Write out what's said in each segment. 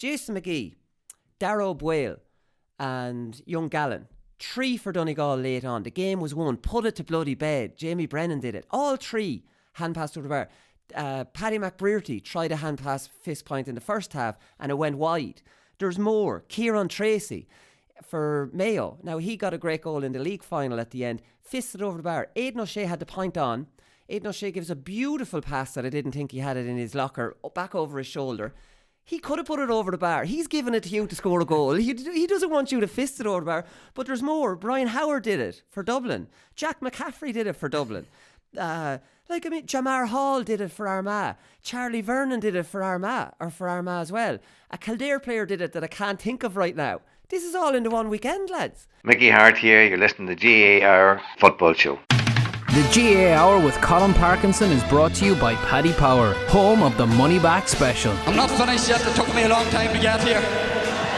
Jason McGee, Darrow Boyle and young Gallen. 3 for Donegal late on. The game was won. Put it to bloody bed. Jamie Brennan did it. All 3 hand passed over the bar. Paddy McBrearty tried a hand pass fist point in the first half and it went wide. There's more. Kieran Tracy for Mayo. Now, he got a great goal in the league final at the end. Fisted over the bar. Aidan O'Shea had the point on. Aidan O'Shea gives a beautiful pass that I didn't think he had it in his locker, back over his shoulder. He could have put it over the bar. He's given it to you to score a goal. He doesn't want you to fist it over the bar. But there's more. Brian Howard did it for Dublin. Jack McCaffrey did it for Dublin. Jamar Hall did it for Armagh. Charlie Vernon did it for Armagh as well. A Kildare player did it that I can't think of right now. This is all in the one weekend, lads. Mickey Hart here. You're listening to the GAA Hour Football Show. The GAA Hour with Colm Parkinson is brought to you by Paddy Power, home of the Money Back Special. I'm not finished yet, it took me a long time to get here.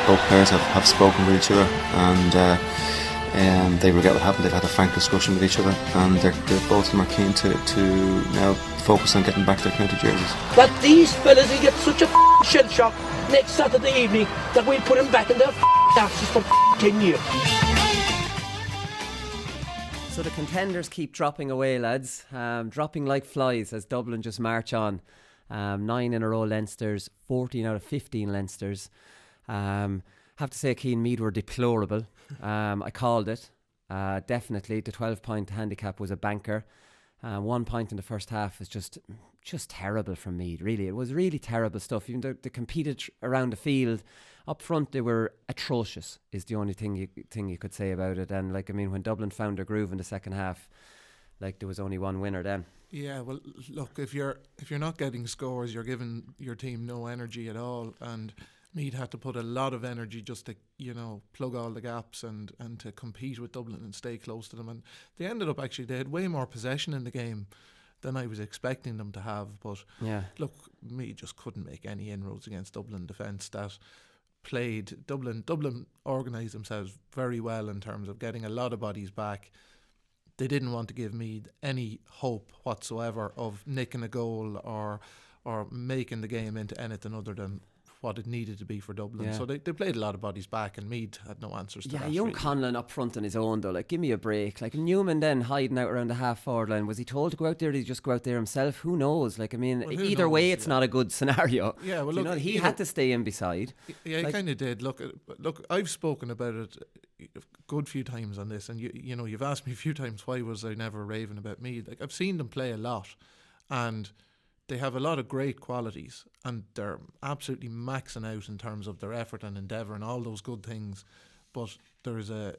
Both players have spoken with each other and they regret what happened. They've had a frank discussion with each other and they're both of them are keen to now focus on getting back their county jerseys. That these fellas will get such a shell shock next Saturday evening that we'll put them back in their asses for 10 years. So the contenders keep dropping away, lads. Dropping like flies as Dublin just march on. 9 in a row Leinsters, 14 out of 15 Leinsters. Have to say Cian Meath were deplorable. I called it. Definitely. The 12-point handicap was a banker. 1 point in the first half is just terrible from Meath, really. It was really terrible stuff. Even though they competed around the field. Up front, they were atrocious, is the only thing you could say about it. And, when Dublin found their groove in the second half, there was only one winner then. Yeah, well, look, if you're not getting scores, you're giving your team no energy at all. And Meath had to put a lot of energy just to, plug all the gaps and to compete with Dublin and stay close to them. And they ended up they had way more possession in the game than I was expecting them to have. But, look, Meath just couldn't make any inroads against Dublin defence that played. Dublin organised themselves very well in terms of getting a lot of bodies back. They didn't want to give Meath any hope whatsoever of nicking a goal or making the game into anything other than what it needed to be for Dublin. So they played a lot of bodies back and Meath had no answers to that. Young really. Conlon up front on his own though, give me a break. Newman then hiding out around the half-forward line. Was he told to go out there or did he just go out there himself? Who knows? Either way it's not a good scenario. Yeah, well look, he had to stay in beside. Yeah, he kind of did. Look, I've spoken about it a good few times on this and you've asked me a few times why was I never raving about Meath. I've seen them play a lot and they have a lot of great qualities and they're absolutely maxing out in terms of their effort and endeavour and all those good things. But there's a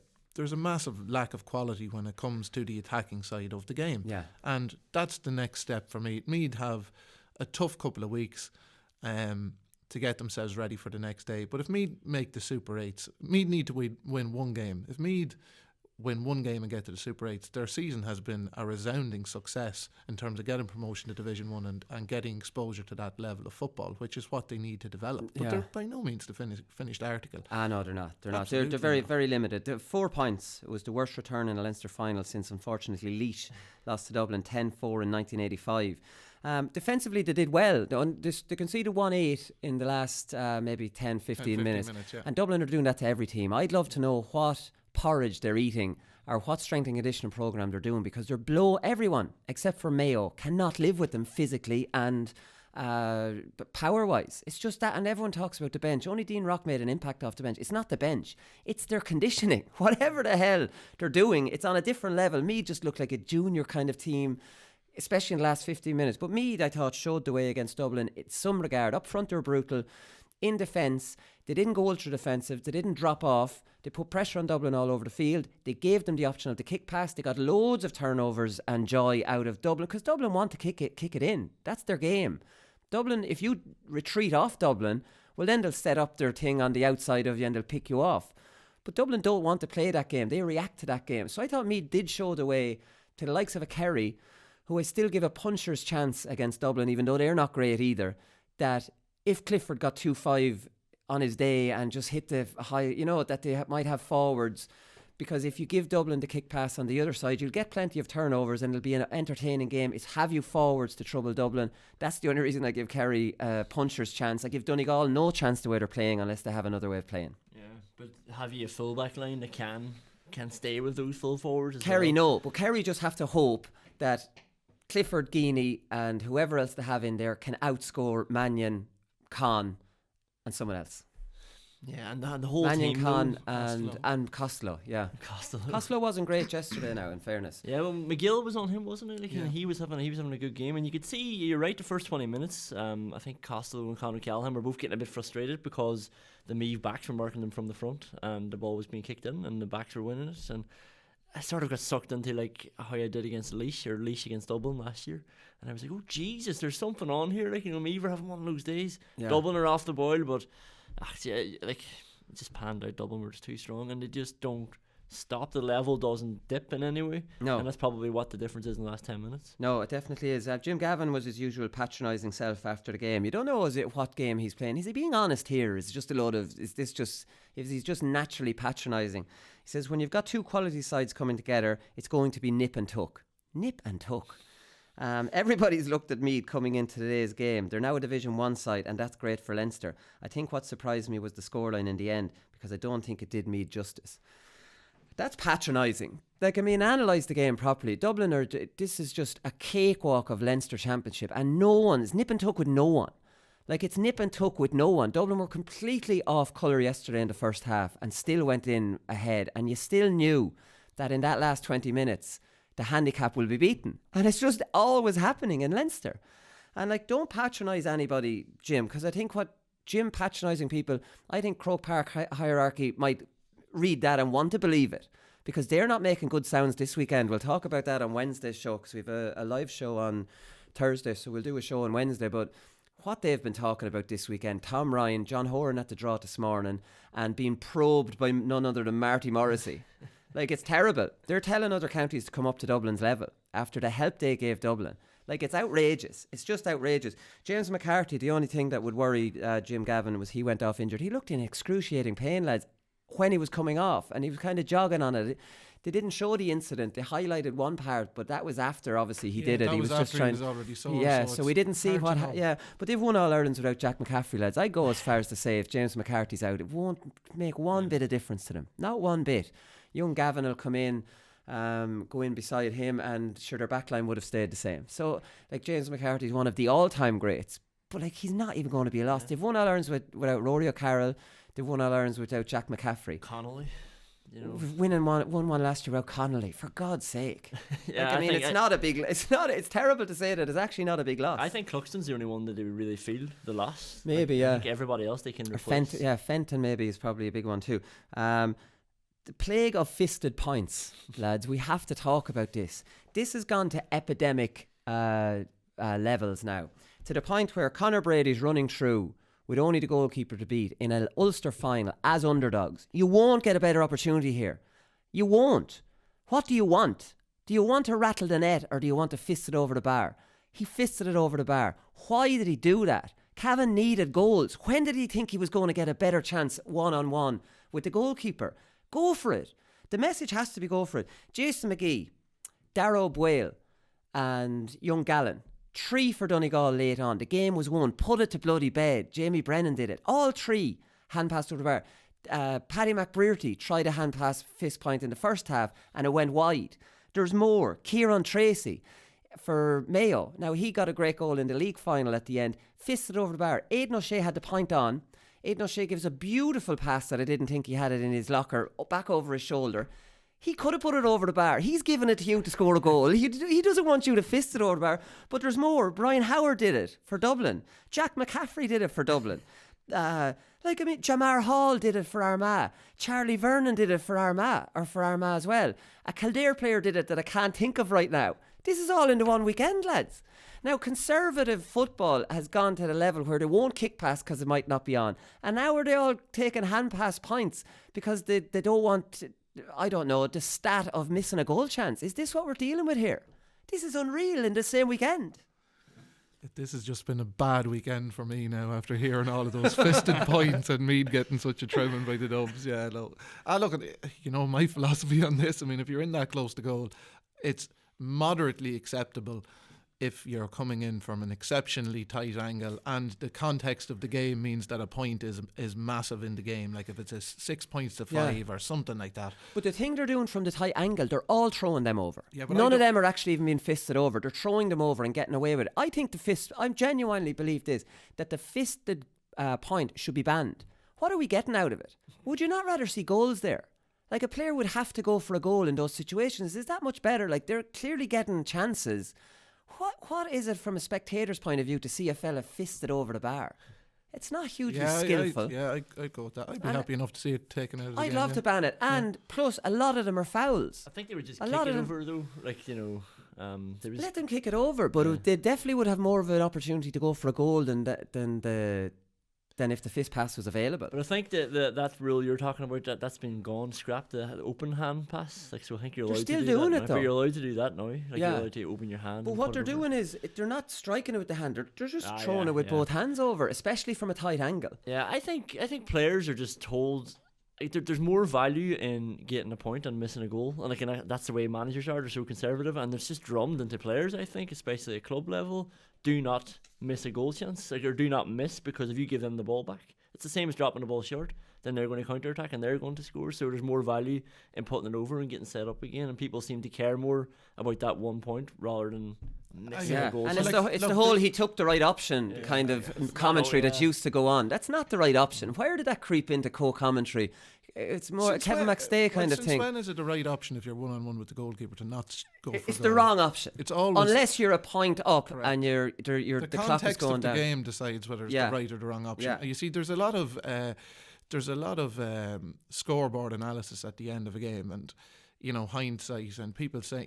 massive lack of quality when it comes to the attacking side of the game. Yeah. And that's the next step for Meath. Meath have a tough couple of weeks to get themselves ready for the next day. But if Meath make the Super 8s, Meath need to win one game. If Meath win one game and get to the Super 8s, their season has been a resounding success in terms of getting promotion to Division 1 and getting exposure to that level of football, which is what they need to develop. But they're by no means the finished article. No, they're not. Absolutely They're very, very limited. 4 points. It was the worst return in a Leinster final since, unfortunately, Laois lost to Dublin 10-4 in 1985. Defensively, they did well. They conceded 1-8 in the last maybe 10-15 minutes. And Dublin are doing that to every team. I'd love to know what porridge they're eating or what strength and conditioning program they're doing, because they're below everyone except for Mayo. Cannot live with them physically and power wise. It's just that, and everyone talks about the bench. Only Dean Rock made an impact off the bench. It's not the bench, it's their conditioning. Whatever the hell they're doing, it's on a different level. Meath just looked like a junior kind of team, especially in the last 15 minutes. But Meath, I thought, showed the way against Dublin in some regard. Up front they were brutal. In defence, they didn't go ultra defensive. They didn't drop off. They put pressure on Dublin all over the field. They gave them the option of the kick pass. They got loads of turnovers and joy out of Dublin because Dublin want to kick it in. That's their game. Dublin, if you retreat off Dublin, well then they'll set up their thing on the outside of you and they'll pick you off. But Dublin don't want to play that game. They react to that game. So I thought Meath did show the way to the likes of a Kerry, who I still give a puncher's chance against Dublin, even though they're not great either, that if Clifford got 2-5 on his day and just hit the high, that they might have forwards because if you give Dublin the kick pass on the other side, you'll get plenty of turnovers and it'll be an entertaining game. It's have you forwards to trouble Dublin. That's the only reason I give Kerry a puncher's chance. I give Donegal no chance the way they're playing unless they have another way of playing. Yeah, but have you a full back line that can stay with those full forwards as Kerry, well? no, but Kerry just have to hope that Clifford, Geaney and whoever else they have in there can outscore Mannion, Con and someone else. Yeah, and the whole Mannion, team. Con and Costello, yeah. Costello wasn't great yesterday now, in fairness. Yeah, well, McGill was on him, wasn't he? Like, Yeah. he was having a good game, and you could see, you're right, the first 20 minutes. I think Costello and Conor Callahan were both getting a bit frustrated because the Meath backs were marking them from the front, and the ball was being kicked in, and the backs were winning it. And I sort of got sucked into like how I did against Laois against Dublin last year, and I was like, oh Jesus, there's something on here. Like, Meath are having one of those days. Yeah. Dublin are off the boil, but actually, like, it just panned out. Dublin were just too strong, and they just don't stop. The level doesn't dip in any way. No. And that's probably what the difference is in the last 10 minutes. No, it definitely is. Jim Gavin was his usual patronising self after the game. You don't know what game he's playing. Is he being honest here? Is he's just naturally patronising? He says when you've got two quality sides coming together, it's going to be nip and tuck. Nip and tuck. Everybody's looked at Meath coming into today's game. They're now a Division 1 side, and that's great for Leinster. I think what surprised me was the scoreline in the end, because I don't think it did Meath justice. That's patronising. Like, I mean, analyse the game properly. Dublin this is just a cakewalk of Leinster Championship, and it's nip and tuck with no one. Like, it's nip and tuck with no one. Dublin were completely off colour yesterday in the first half and still went in ahead, and you still knew that in that last 20 minutes the handicap will be beaten. And it's just always happening in Leinster. And like, don't patronise anybody, Jim, because I think what Jim patronising people, I think Croke Park hierarchy might read that and want to believe it, because they're not making good sounds this weekend. We'll talk about that on Wednesday's show, because we have a live show on Thursday, so we'll do a show on Wednesday. But what they've been talking about this weekend, Tom Ryan, John Horan at the draw this morning, and being probed by none other than Marty Morrissey. Like, it's terrible. They're telling other counties to come up to Dublin's level after the help they gave Dublin. Like, it's outrageous. It's just outrageous. James McCarthy, the only thing that would worry Jim Gavin was he went off injured. He looked in excruciating pain, lads, when he was coming off, and he was kind of jogging on it. They didn't show the incident. They highlighted one part, but that was after, obviously, he did it. He was just trying. So we didn't see what. But they've won All Irelands without Jack McCaffrey, lads. I go as far as to say if James McCarthy's out, it won't make one bit of difference to them. Not one bit. Young Gavin will come in, go in beside him, and sure, their backline would have stayed the same. So, like, James McCarthy's one of the all-time greats, but like, he's not even going to be a loss. They've won All Irelands without Rory O'Carroll. They've won All Irelands without Jack McCaffrey. Connolly, won one last year without Connolly, for God's sake. Yeah, like, I mean, it's terrible to say that it's actually not a big loss. I think Cluxton's the only one that they really feel the loss. Maybe, I think everybody else they can replace. Fenton maybe is probably a big one too. The plague of fisted points, lads. We have to talk about this. This has gone to epidemic levels now, to the point where Conor Brady's running through with only the goalkeeper to beat in an Ulster final as underdogs. You won't get a better opportunity here. You won't. What do you want? Do you want to rattle the net, or do you want to fist it over the bar? He fisted it over the bar. Why did he do that? Cavan needed goals. When did he think he was going to get a better chance one-on-one with the goalkeeper? Go for it. The message has to be go for it. Jason McGee, Darrow Boyle and young Gallen. 3 for Donegal late on. The game was won. Put it to bloody bed. Jamie Brennan did it. All 3 hand passed over the bar. Paddy McBrearty tried a hand pass fist point in the first half and it went wide. There's more. Kieran Tracy for Mayo. Now, he got a great goal in the league final at the end. Fisted over the bar. Aidan O'Shea had the point on. Aidan O'Shea gives a beautiful pass that I didn't think he had it in his locker, back over his shoulder. He could have put it over the bar. He's given it to you to score a goal. He doesn't want you to fist it over the bar. But there's more. Brian Howard did it for Dublin. Jack McCaffrey did it for Dublin. Jamar Hall did it for Armagh. Charlie Vernon did it for Armagh as well. A Kildare player did it that I can't think of right now. This is all in the one weekend, lads. Now, conservative football has gone to the level where they won't kick pass because it might not be on. And now are they all taking hand pass points because they don't want, the stat of missing a goal chance? Is this what we're dealing with here? This is unreal in the same weekend. This has just been a bad weekend for me now after hearing all of those fisted points and Meath getting such a trimming by the Dubs. Yeah, look, my philosophy on this, I mean, if you're in that close to goal, it's moderately acceptable if you're coming in from an exceptionally tight angle and the context of the game means that a point is massive in the game, like if it's a 6 points to 5 or something like that. But the thing they're doing from the tight angle, they're all throwing them over. Yeah, but none of them are actually even being fisted over. They're throwing them over and getting away with it. I think I genuinely believe this, that the fisted point should be banned. What are we getting out of it? Would you not rather see goals there? Like, a player would have to go for a goal in those situations. Is that much better? Like, they're clearly getting chances. What is it from a spectator's point of view to see a fella fisted over the bar? It's not hugely skillful. I'd go with that. I'd be happy enough to see it taken out of the game. I'd love to ban it. And plus, a lot of them are fouls. I think they would just kick it over, though. Like, let them kick it over, but they definitely would have more of an opportunity to go for a goal than if the fist pass was available. But I think that rule you're talking about, that's been scrapped, the open hand pass. Like, so I think you're allowed to do that. They're still doing it, though. But you're allowed to do that now. Like, you're allowed to open your hand. But what they're doing is, they're not striking it with the hand. They're just throwing it with both hands over, especially from a tight angle. Yeah, I think players are just told, like, there's more value in getting a point and missing a goal, and that's the way managers are. They're so conservative, and it's just drummed into players, I think, especially at club level. Do not miss a goal chance, or do not miss, because if you give them the ball back, it's the same as dropping the ball short. Then they're going to counter attack and they're going to score. So there's more value in putting it over and getting set up again, and people seem to care more about that 1 point rather than missing a goal. And it's the whole he took the right option kind of commentary that used to go on. That's not the right option. Where did that creep into co-commentary? It's more a Kevin McStay kind of thing. When is it the right option if you're 1-on-1 with the goalkeeper to not go for It's the wrong option. It's always, unless you're a point up and the clock is going down. The context of the game decides whether it's the right or the wrong option. You see, there's a lot of scoreboard analysis at the end of a game, and hindsight, and people say,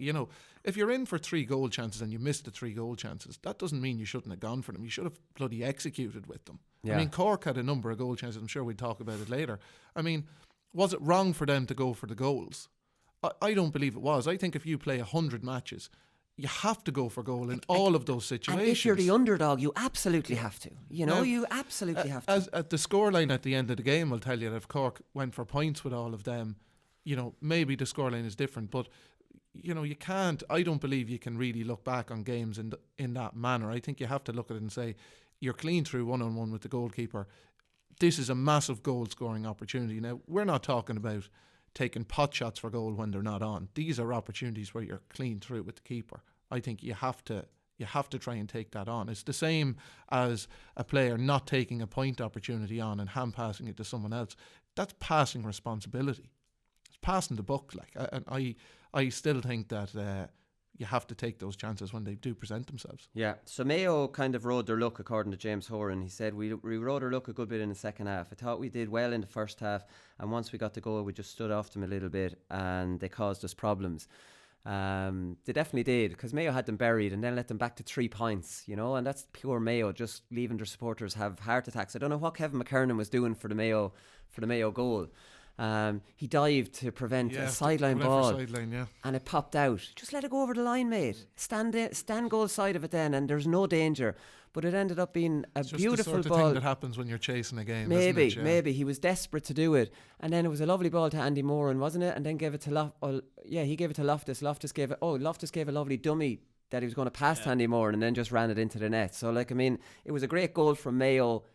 if you're in for 3 goal chances and you missed the 3 goal chances, that doesn't mean you shouldn't have gone for them. You should have bloody executed with them. I mean, Cork had a number of goal chances. I'm sure we'll talk about it later. I mean, was it wrong for them to go for the goals? I don't believe it was. I think if you play 100 matches, you have to go for goal in all of those situations. And if you're the underdog, you absolutely have to. You absolutely have to. As at the scoreline at the end of the game will tell you that if Cork went for points with all of them, maybe the scoreline is different. But, you can't, I don't believe you can really look back on games in that manner. I think you have to look at it and say, you're clean through 1-on-1 with the goalkeeper. This is a massive goal-scoring opportunity. Now, we're not talking about taking pot shots for goal when they're not on. These are opportunities where you're clean through with the keeper. I think you have to try and take that on. It's the same as a player not taking a point opportunity on and hand passing it to someone else. That's passing responsibility. It's passing the buck. And I still think that you have to take those chances when they do present themselves. Yeah, so Mayo kind of rode their luck, according to James Horan. He said, we rode our luck a good bit in the second half. I thought we did well in the first half, and once we got the goal, we just stood off them a little bit, and they caused us problems. They definitely did, because Mayo had them buried and then let them back to 3 points, and that's pure Mayo, just leaving their supporters have heart attacks. I don't know what Kevin McKernan was doing for the Mayo goal. He dived to prevent a sideline ball, and it popped out. Just let it go over the line, mate. Stand goal side of it then, and there's no danger. But it ended up being a beautiful the sort of ball. Thing that happens when you're chasing a game. Maybe he was desperate to do it, and then it was a lovely ball to Andy Moran, wasn't it? And then gave it to he gave it to Loftus. Loftus gave a lovely dummy that he was going to pass to Andy Moran, and then just ran it into the net. So it was a great goal from Mayo,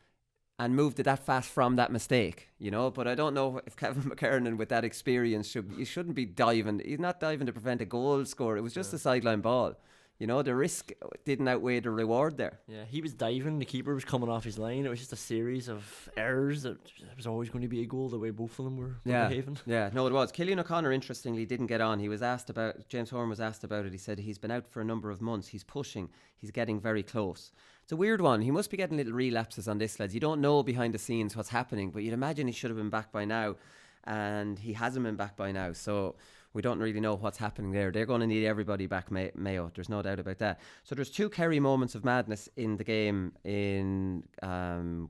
and moved it that fast from that mistake, But I don't know if Kevin McKernan, with that experience, he shouldn't be diving. He's not diving to prevent a goal score. It was just a sideline ball. The risk didn't outweigh the reward there. Yeah, he was diving. The keeper was coming off his line. It was just a series of errors. It was always going to be a goal the way both of them were behaving. Yeah, no, it was. Cillian O'Connor, interestingly, didn't get on. James Horan was asked about it. He said he's been out for a number of months. He's pushing. He's getting very close. It's a weird one. He must be getting little relapses on this, lads. You don't know behind the scenes what's happening, but you'd imagine he should have been back by now, and he hasn't been back by now. So we don't really know what's happening there. They're going to need everybody back, Mayo. There's no doubt about that. So there's 2 Kerry moments of madness in the game in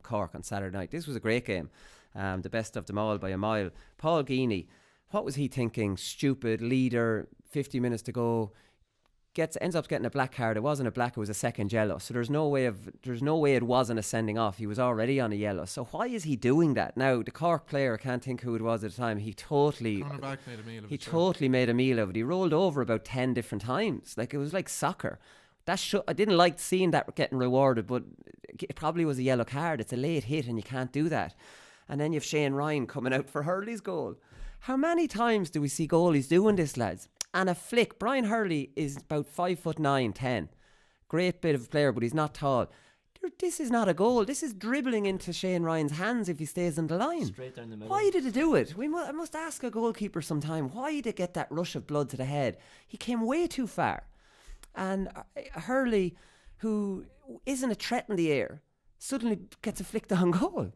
Cork on Saturday night. This was a great game. The best of them all by a mile. Paul Geaney, what was he thinking? Stupid, leader, 50 minutes to go. ends up getting a black card. It wasn't a black, it was a second yellow. So there's no way it wasn't a sending off. He was already on a yellow. So why is he doing that? Now, the Cork player, I can't think who it was at the time, he totally made a meal of it. He rolled over about 10 different times. Like, it was like soccer. I didn't like seeing that getting rewarded, but it probably was a yellow card. It's a late hit and you can't do that. And then you have Shane Ryan coming out for Hurley's goal. How many times do we see goalies doing this, lads? And a flick. Brian Hurley is about 5'9", 10. Great bit of player, but he's not tall. This is not a goal. This is dribbling into Shane Ryan's hands if he stays on the line. Straight down the middle. Why did he do it? I must ask a goalkeeper sometime. Why did he get that rush of blood to the head? He came way too far. And Hurley, who isn't a threat in the air, suddenly gets a flicked on goal.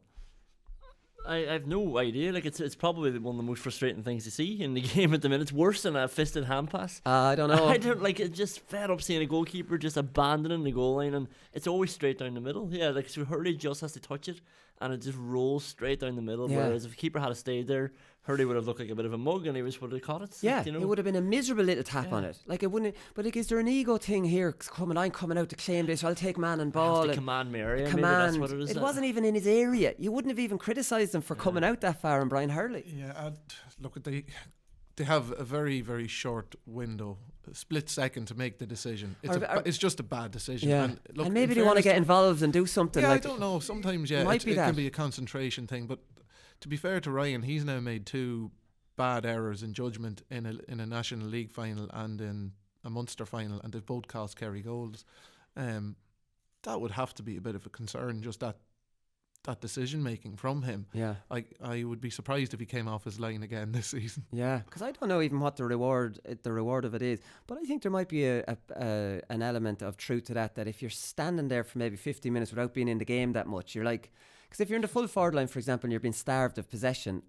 I have no idea. Like, it's probably one of the most frustrating things to see in the game at the minute. It's worse than a fisted hand pass. I don't know. I don't like it. Just fed up seeing a goalkeeper just abandoning the goal line, and it's always straight down the middle. Yeah, like, so Hurley just has to touch it, and it just rolls straight down the middle. Yeah. Whereas if the keeper had stayed there, Hurley would have looked like a bit of a mug, and he would have caught it. Yeah, you know? it would have been a miserable little tap on it. Like, it wouldn't. But like, is there an ego thing here? I'm coming out to claim this. I'll take man and ball. I have to command my area. Command. Maybe that's what it is. It wasn't even in his area. You wouldn't have even criticised him for coming out that far on Brian Hurley. Yeah, look, they have a very, very short window, a split second to make the decision. It's just a bad decision. Yeah. And, look, and maybe they want to get involved and do something. Yeah, like, I don't know. Sometimes, it can be a concentration thing. But to be fair to Ryan, he's now made 2 bad errors in judgment in a National League final and in a Munster final, and they've both cost Kerry goals. That would have to be a bit of a concern, just that decision making from him. Yeah, I would be surprised if he came off his line again this season. Yeah, because I don't know even what the reward of it is, but I think there might be an element of truth to that if you're standing there for maybe 50 minutes without being in the game that much, you're like, because if you're in the full forward line, for example, and you're being starved of possession,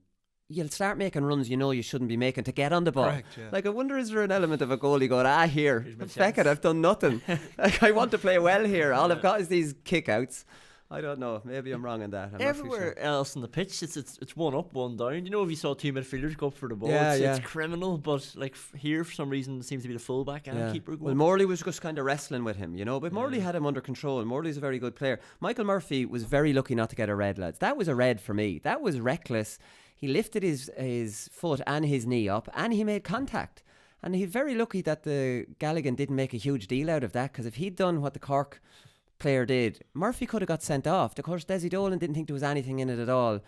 you'll start making runs you shouldn't be making to get on the ball. Correct, yeah. Like, I wonder, is there an element of a goalie going, here, feck it, I've done nothing. Like, I want to play well here. All I've got is these kick-outs. I don't know. Maybe I'm wrong on that. Everywhere else on the pitch, it's one up, one down. You know, if you saw 2 midfielders go up for the ball, it's criminal. But like here, for some reason, it seems to be the fullback and keeper going. Well, Morley was just kind of wrestling with him, but Morley had him under control. Morley's a very good player. Michael Murphy was very lucky not to get a red, lads. That was a red for me. That was reckless. He lifted his foot and his knee up, and he made contact. And he's very lucky that the Galligan didn't make a huge deal out of that, because if he'd done what the Cork player did, Murphy could have got sent off. Of course, Desi Dolan didn't think there was anything in it at all.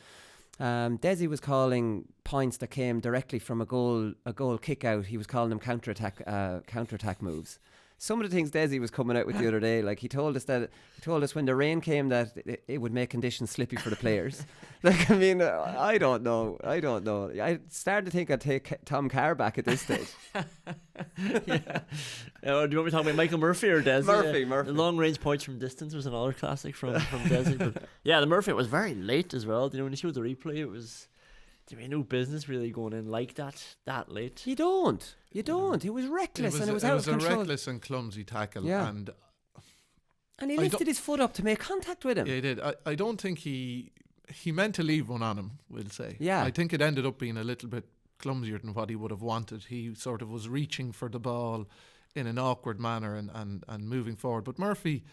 Desi was calling points that came directly from a goal kick out. He was calling them counterattack moves. Some of the things Desi was coming out with the other day, like he told us when the rain came that it would make conditions slippy for the players. Like, I mean, I don't know. I started to think I'd take Tom Carr back at this stage. Yeah. Do you want me to talk about Michael Murphy or Desi? Murphy. The long range points from distance was another classic from Desi. But yeah, the Murphy was very late as well. When you showed the replay, it was. There ain't no business really going in like that late. You don't. It was reckless, and it was out of control. It was a reckless and clumsy tackle, and he lifted his foot up to make contact with him. Yeah, he did. I don't think he meant to leave one on him, we'll say. Yeah. I think it ended up being a little bit clumsier than what he would have wanted. He sort of was reaching for the ball in an awkward manner and moving forward. But Murphy's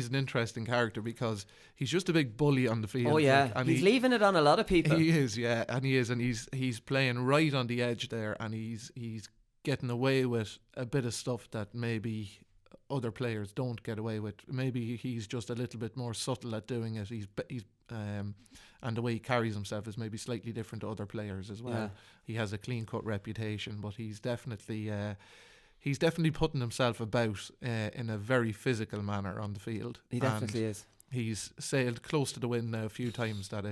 an interesting character because he's just a big bully on the field. Oh yeah, and he's leaving it on a lot of people. He is, and he's playing right on the edge there, and he's getting away with a bit of stuff that maybe other players don't get away with. Maybe he's just a little bit more subtle at doing it. And the way he carries himself is maybe slightly different to other players as well. Yeah. He has a clean cut reputation, but he's definitely putting himself about in a very physical manner on the field. He definitely is. He's sailed close to the wind now a few times that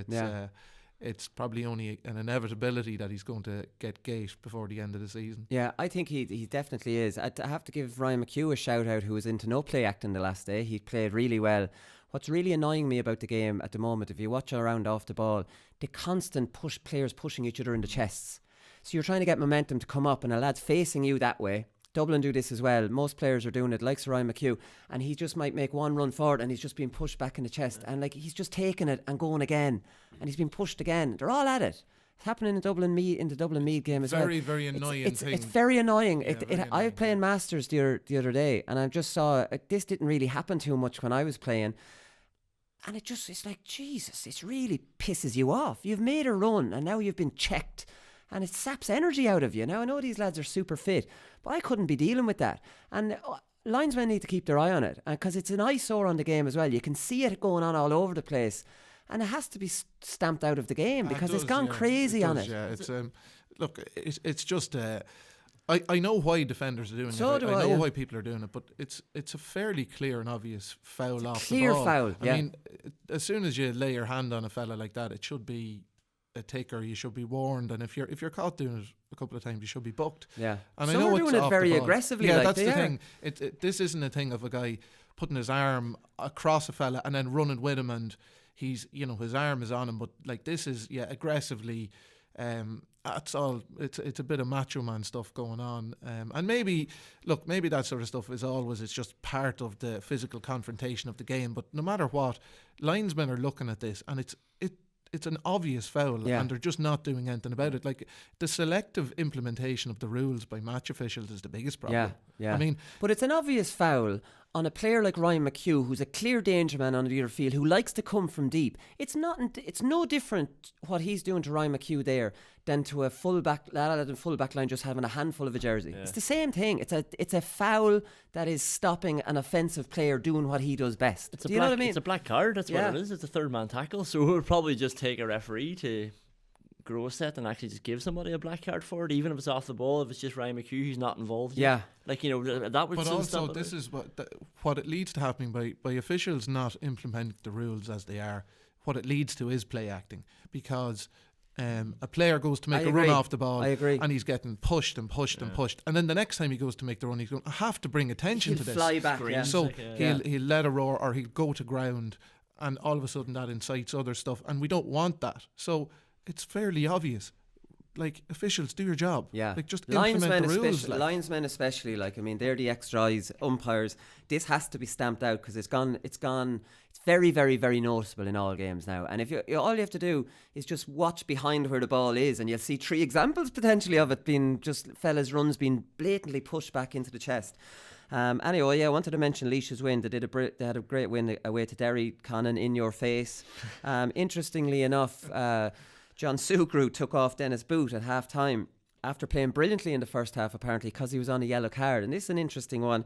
it's probably only an inevitability that he's going to get gate before the end of the season. Yeah, I think he definitely is. I have to give Ryan McHugh a shout out, who was into no play acting the last day. He played really well. What's really annoying me about the game at the moment, if you watch around off the ball, the constant players pushing each other in the chests. So you're trying to get momentum to come up, and a lad's facing you that way. Dublin do this as well. Most players are doing it, like Sir Ryan McHugh, and he just might make one run forward and he's just being pushed back in the chest, and like he's just taking it and going again, and he's being pushed again. They're all at it, It's happening in Dublin-Meath, in the Dublin-Meath game as well. Very annoying thing. It's very annoying. Yeah, very I annoying, was playing Masters the other day, and I just saw this didn't really happen too much when I was playing. And it's like, Jesus, it really pisses you off. You've made a run and now you've been checked and it saps energy out of you. Now, I know these lads are super fit, but I couldn't be dealing with that. And linesmen need to keep their eye on it because it's an eyesore on the game as well. You can see it going on all over the place and it has to be stamped out of the game because it's gone crazy on it. Yeah, it's look, it's just I know why defenders are doing it. I know why people are doing it, but it's a fairly clear and obvious foul off the ball. Clear foul. I mean, as soon as you lay your hand on a fella like that, it should be a ticker. You should be warned, and if you're caught doing it a couple of times, you should be booked. Yeah, and some I know are doing it very aggressively. Yeah, like that's the thing. This isn't a thing of a guy putting his arm across a fella and then running with him, and he's his arm is on him. But like this is aggressively. That's all. It's a bit of macho man stuff going on, and maybe that sort of stuff it's just part of the physical confrontation of the game. But no matter what, linesmen are looking at this, and it's an obvious foul, and they're just not doing anything about it. Like the selective implementation of the rules by match officials is the biggest problem. Yeah. I mean, but it's an obvious foul on a player like Ryan McHugh, who's a clear danger man on the other field, who likes to come from deep. It's no different what he's doing to Ryan McHugh there than to a fullback line just having a handful of a jersey. Yeah. It's the same thing. It's a foul that is stopping an offensive player doing what he does best. Do you know what I mean? It's a black card. That's what it is. It's a third man tackle. So it would probably just take a referee to grow a set and actually just give somebody a black card for it, even if it's off the ball. If it's just Ryan McHugh who's not involved. Yeah. Like that would. But still also, stop this is what it leads to happening by officials not implementing the rules as they are. What it leads to is play acting, because a player goes to make a run off the ball, and he's getting pushed and pushed and pushed, and then the next time he goes to make the run, he's going, I have to bring attention to this. Fly back, so he'll let a roar, or he'll go to ground, and all of a sudden that incites other stuff, and we don't want that. So it's fairly obvious. Like, officials, do your job. Yeah. Like, just implement the rules. Linesmen especially, like, I mean, they're the extra eyes, umpires. This has to be stamped out because it's very, very, very noticeable in all games now. And if all you have to do is just watch behind where the ball is, and you'll see 3 examples potentially of it being just fellas' runs being blatantly pushed back into the chest. Anyway, I wanted to mention Laois's win. They had a great win away to Derry. Conan, in your face. Interestingly enough, John Sucre took off Dennis Boot at half time after playing brilliantly in the first half, apparently, because he was on a yellow card. And this is an interesting one.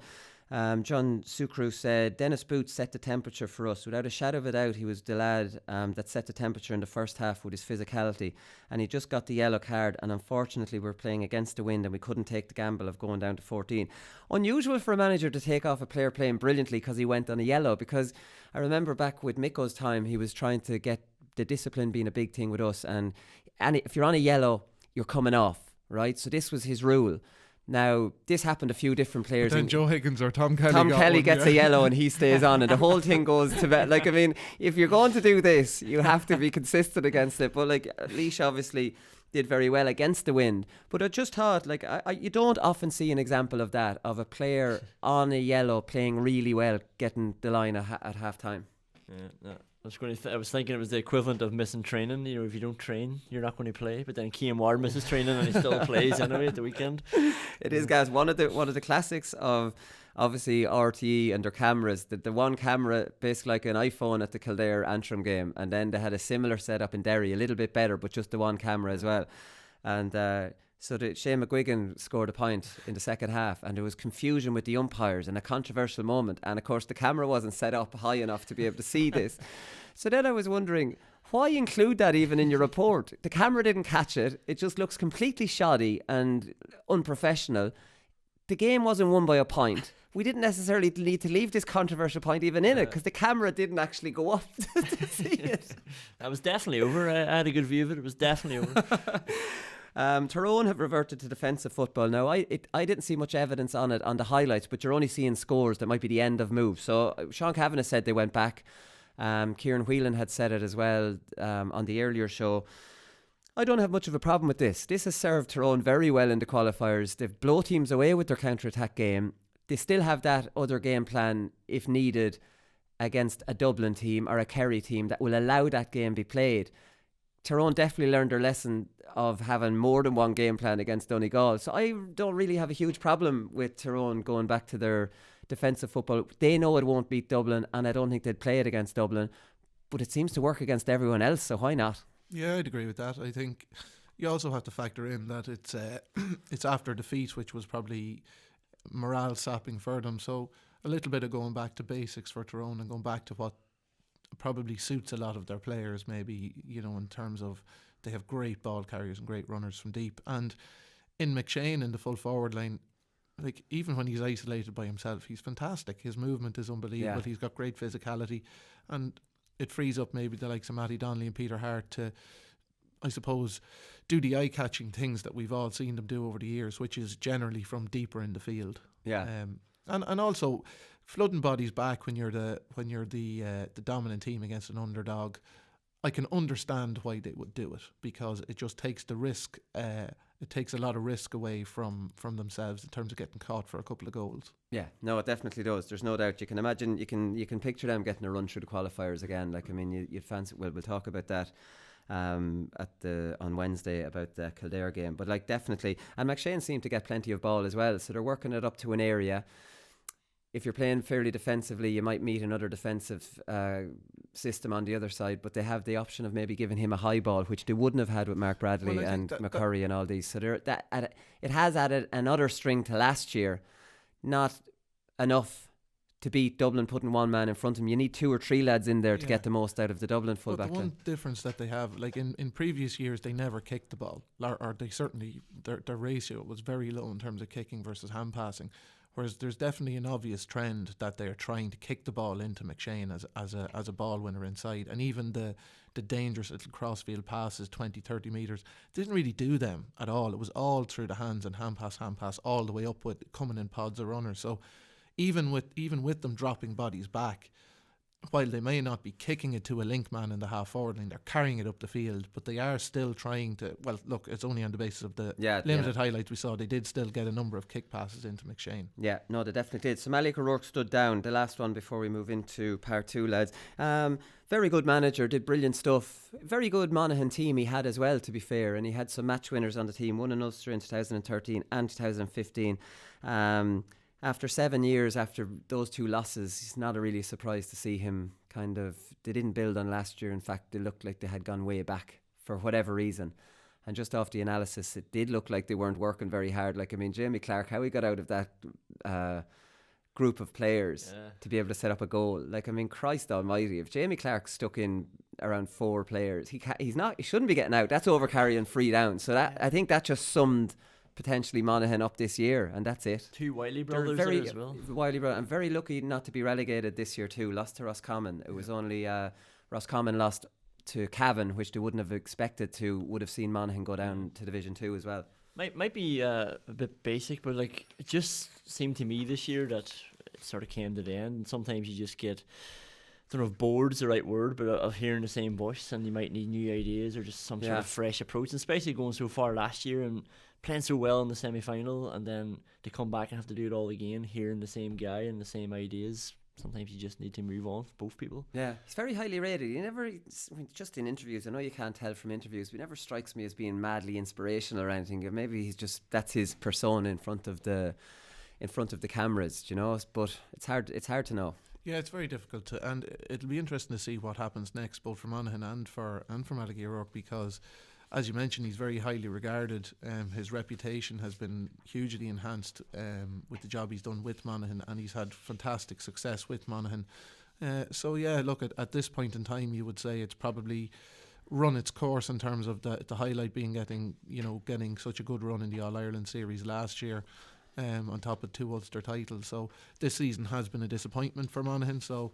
John Sucre said, Dennis Boot set the temperature for us. Without a shadow of a doubt, he was the lad that set the temperature in the first half with his physicality. And he just got the yellow card. And unfortunately, we're playing against the wind and we couldn't take the gamble of going down to 14. Unusual for a manager to take off a player playing brilliantly because he went on a yellow. Because I remember back with Mikko's time, he was trying to get the discipline being a big thing with us, and if you're on a yellow, you're coming off, right? So this was his rule. Now, this happened to a few different players. But then Joe Higgins or Tom Kelly. Tom Kelly gets a yellow and he stays on, and the whole thing goes to bed. Like, I mean, if you're going to do this, you have to be consistent against it. But like, Laois obviously did very well against the wind. But I just thought, like, you don't often see an example of that, of a player on a yellow playing really well, getting the line at half time. Yeah. I was thinking it was the equivalent of missing training. You know, if you don't train, you're not going to play. But then Cian Ward misses training and he still plays anyway at the weekend. It is, guys. One of the classics of obviously RTE and their cameras. The one camera, basically like an iPhone at the Kildare Antrim game, and then they had a similar setup in Derry, a little bit better, but just the one camera as well. And so Shane McGuigan scored a point in the second half, and there was confusion with the umpires and a controversial moment. And of course, the camera wasn't set up high enough to be able to see this. So then I was wondering, why include that even in your report? The camera didn't catch it. It just looks completely shoddy and unprofessional. The game wasn't won by a point. We didn't necessarily need to leave this controversial point even in it, because the camera didn't actually go up to see it. That was definitely over. I had a good view of it. It was definitely over. Tyrone have reverted to defensive football now. I didn't see much evidence on it on the highlights, but you're only seeing scores that might be the end of moves. So Sean Cavan has said they went back. Kieran Whelan had said it as well on the earlier show. I don't have much of a problem with this. This has served Tyrone very well in the qualifiers. They've blow teams away with their counter-attack game. They still have that other game plan if needed against a Dublin team or a Kerry team that will allow that game be played. Tyrone definitely learned their lesson of having more than one game plan against Donegal. So I don't really have a huge problem with Tyrone going back to their defensive football. They know it won't beat Dublin, and I don't think they'd play it against Dublin. But it seems to work against everyone else, so why not? Yeah, I'd agree with that. I think you also have to factor in that it's it's after defeat, which was probably morale sapping for them. So a little bit of going back to basics for Tyrone and going back to what probably suits a lot of their players, maybe, you know, in terms of they have great ball carriers and great runners from deep. And in McShane, in the full forward line, like, even when he's isolated by himself, he's fantastic. His movement is unbelievable. Yeah. He's got great physicality, and it frees up maybe the likes of Matty Donnelly and Peter Hart to, I suppose, do the eye-catching things that we've all seen them do over the years, which is generally from deeper in the field. Yeah. And also flooding bodies back when you're the dominant team against an underdog. I can understand why they would do it, because it just takes the risk. It takes a lot of risk away from themselves in terms of getting caught for a couple of goals. Yeah, no, it definitely does. There's no doubt. You can imagine, you can picture them getting a run through the qualifiers again. Like, I mean, you'd fancy. Well, we'll talk about that on Wednesday about the Kildare game. But like, definitely, and McShane seemed to get plenty of ball as well. So they're working it up to an area. If you're playing fairly defensively, you might meet another defensive system on the other side, but they have the option of maybe giving him a high ball, which they wouldn't have had with Mark Bradley and McCurry and all these. So it has added another string to last year. Not enough to beat Dublin putting one man in front of him. You need 2 or 3 lads in there to get the most out of the Dublin fullback. But the one difference that they have, like in previous years, they never kicked the ball, or they certainly, their ratio was very low in terms of kicking versus hand passing. Whereas there's definitely an obvious trend that they are trying to kick the ball into McShane as a ball winner inside. And even the dangerous little crossfield passes, 20, 30 metres, didn't really do them at all. It was all through the hands and hand pass all the way up, with coming in pods of runners. So even with them dropping bodies back, while they may not be kicking it to a link man in the half forward line, they're carrying it up the field, but they are still trying to, well, look, it's only on the basis of the limited highlights we saw. They did still get a number of kick passes into McShane. Yeah, no, they definitely did. So Malik O'Rourke stood down, the last one before we move into part 2, lads. Very good manager, did brilliant stuff. Very good Monaghan team he had as well, to be fair, and he had some match winners on the team, one in Ulster in 2013 and 2015. After 7 years after those 2 losses, it's not a really surprise to see him they didn't build on last year. In fact, they looked like they had gone way back for whatever reason. And just off the analysis, it did look like they weren't working very hard. Like, I mean, Jamie Clark, how he got out of that group of players to be able to set up a goal. Like, I mean, Christ almighty, if Jamie Clark stuck in around 4 players, he shouldn't be getting out. That's over carrying 3 down. So I think that just summed potentially Monaghan up this year, and that's it. 2 Wiley brothers as well. Wiley brothers. I'm very lucky not to be relegated this year too. Lost to Roscommon. It was only Roscommon lost to Cavan, which they wouldn't have expected to. Would have seen Monaghan go down to Division 2 as well. Might be a bit basic, but like, it just seemed to me this year that it sort of came to the end. And sometimes you just get, I don't know if bored's the right word, but of hearing the same voice, and you might need new ideas or just some sort of fresh approach. And especially going so far last year and playing so well in the semi-final, and then they come back and have to do it all again, hearing the same guy and the same ideas. Sometimes you just need to move on, both people. Yeah, he's very highly rated. He never, just in interviews, I know you can't tell from interviews, but he never strikes me as being madly inspirational or anything. Maybe he's just, that's his persona in front of the cameras, you know. But it's hard to know. Yeah, it's very difficult to, and it'll be interesting to see what happens next, both for Monaghan and for Malik O'Rourke, because, as you mentioned, he's very highly regarded. His reputation has been hugely enhanced with the job he's done with Monaghan, and he's had fantastic success with Monaghan. So yeah, look, at this point in time, you would say it's probably run its course in terms of the highlight being getting such a good run in the All-Ireland series last year, on top of 2 Ulster titles. So this season has been a disappointment for Monaghan. So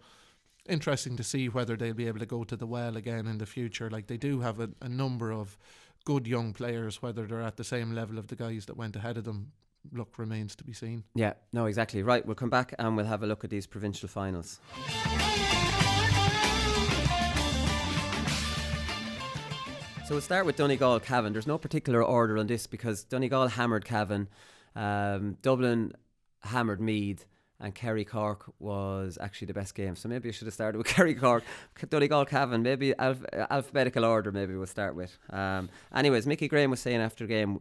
interesting to see whether they'll be able to go to the well again in the future. Like, they do have a number of good young players. Whether they're at the same level of the guys that went ahead of them, look, remains to be seen. Yeah, no, exactly. Right, we'll come back and we'll have a look at these provincial finals. So we'll start with Donegal Cavan. There's no particular order on this because Donegal hammered Cavan, Dublin hammered Meath, and Kerry Cork was actually the best game. So maybe I should have started with Kerry Cork, Donegal Cavan, maybe alphabetical order maybe we'll start with. Anyways, Mickey Graham was saying after the game,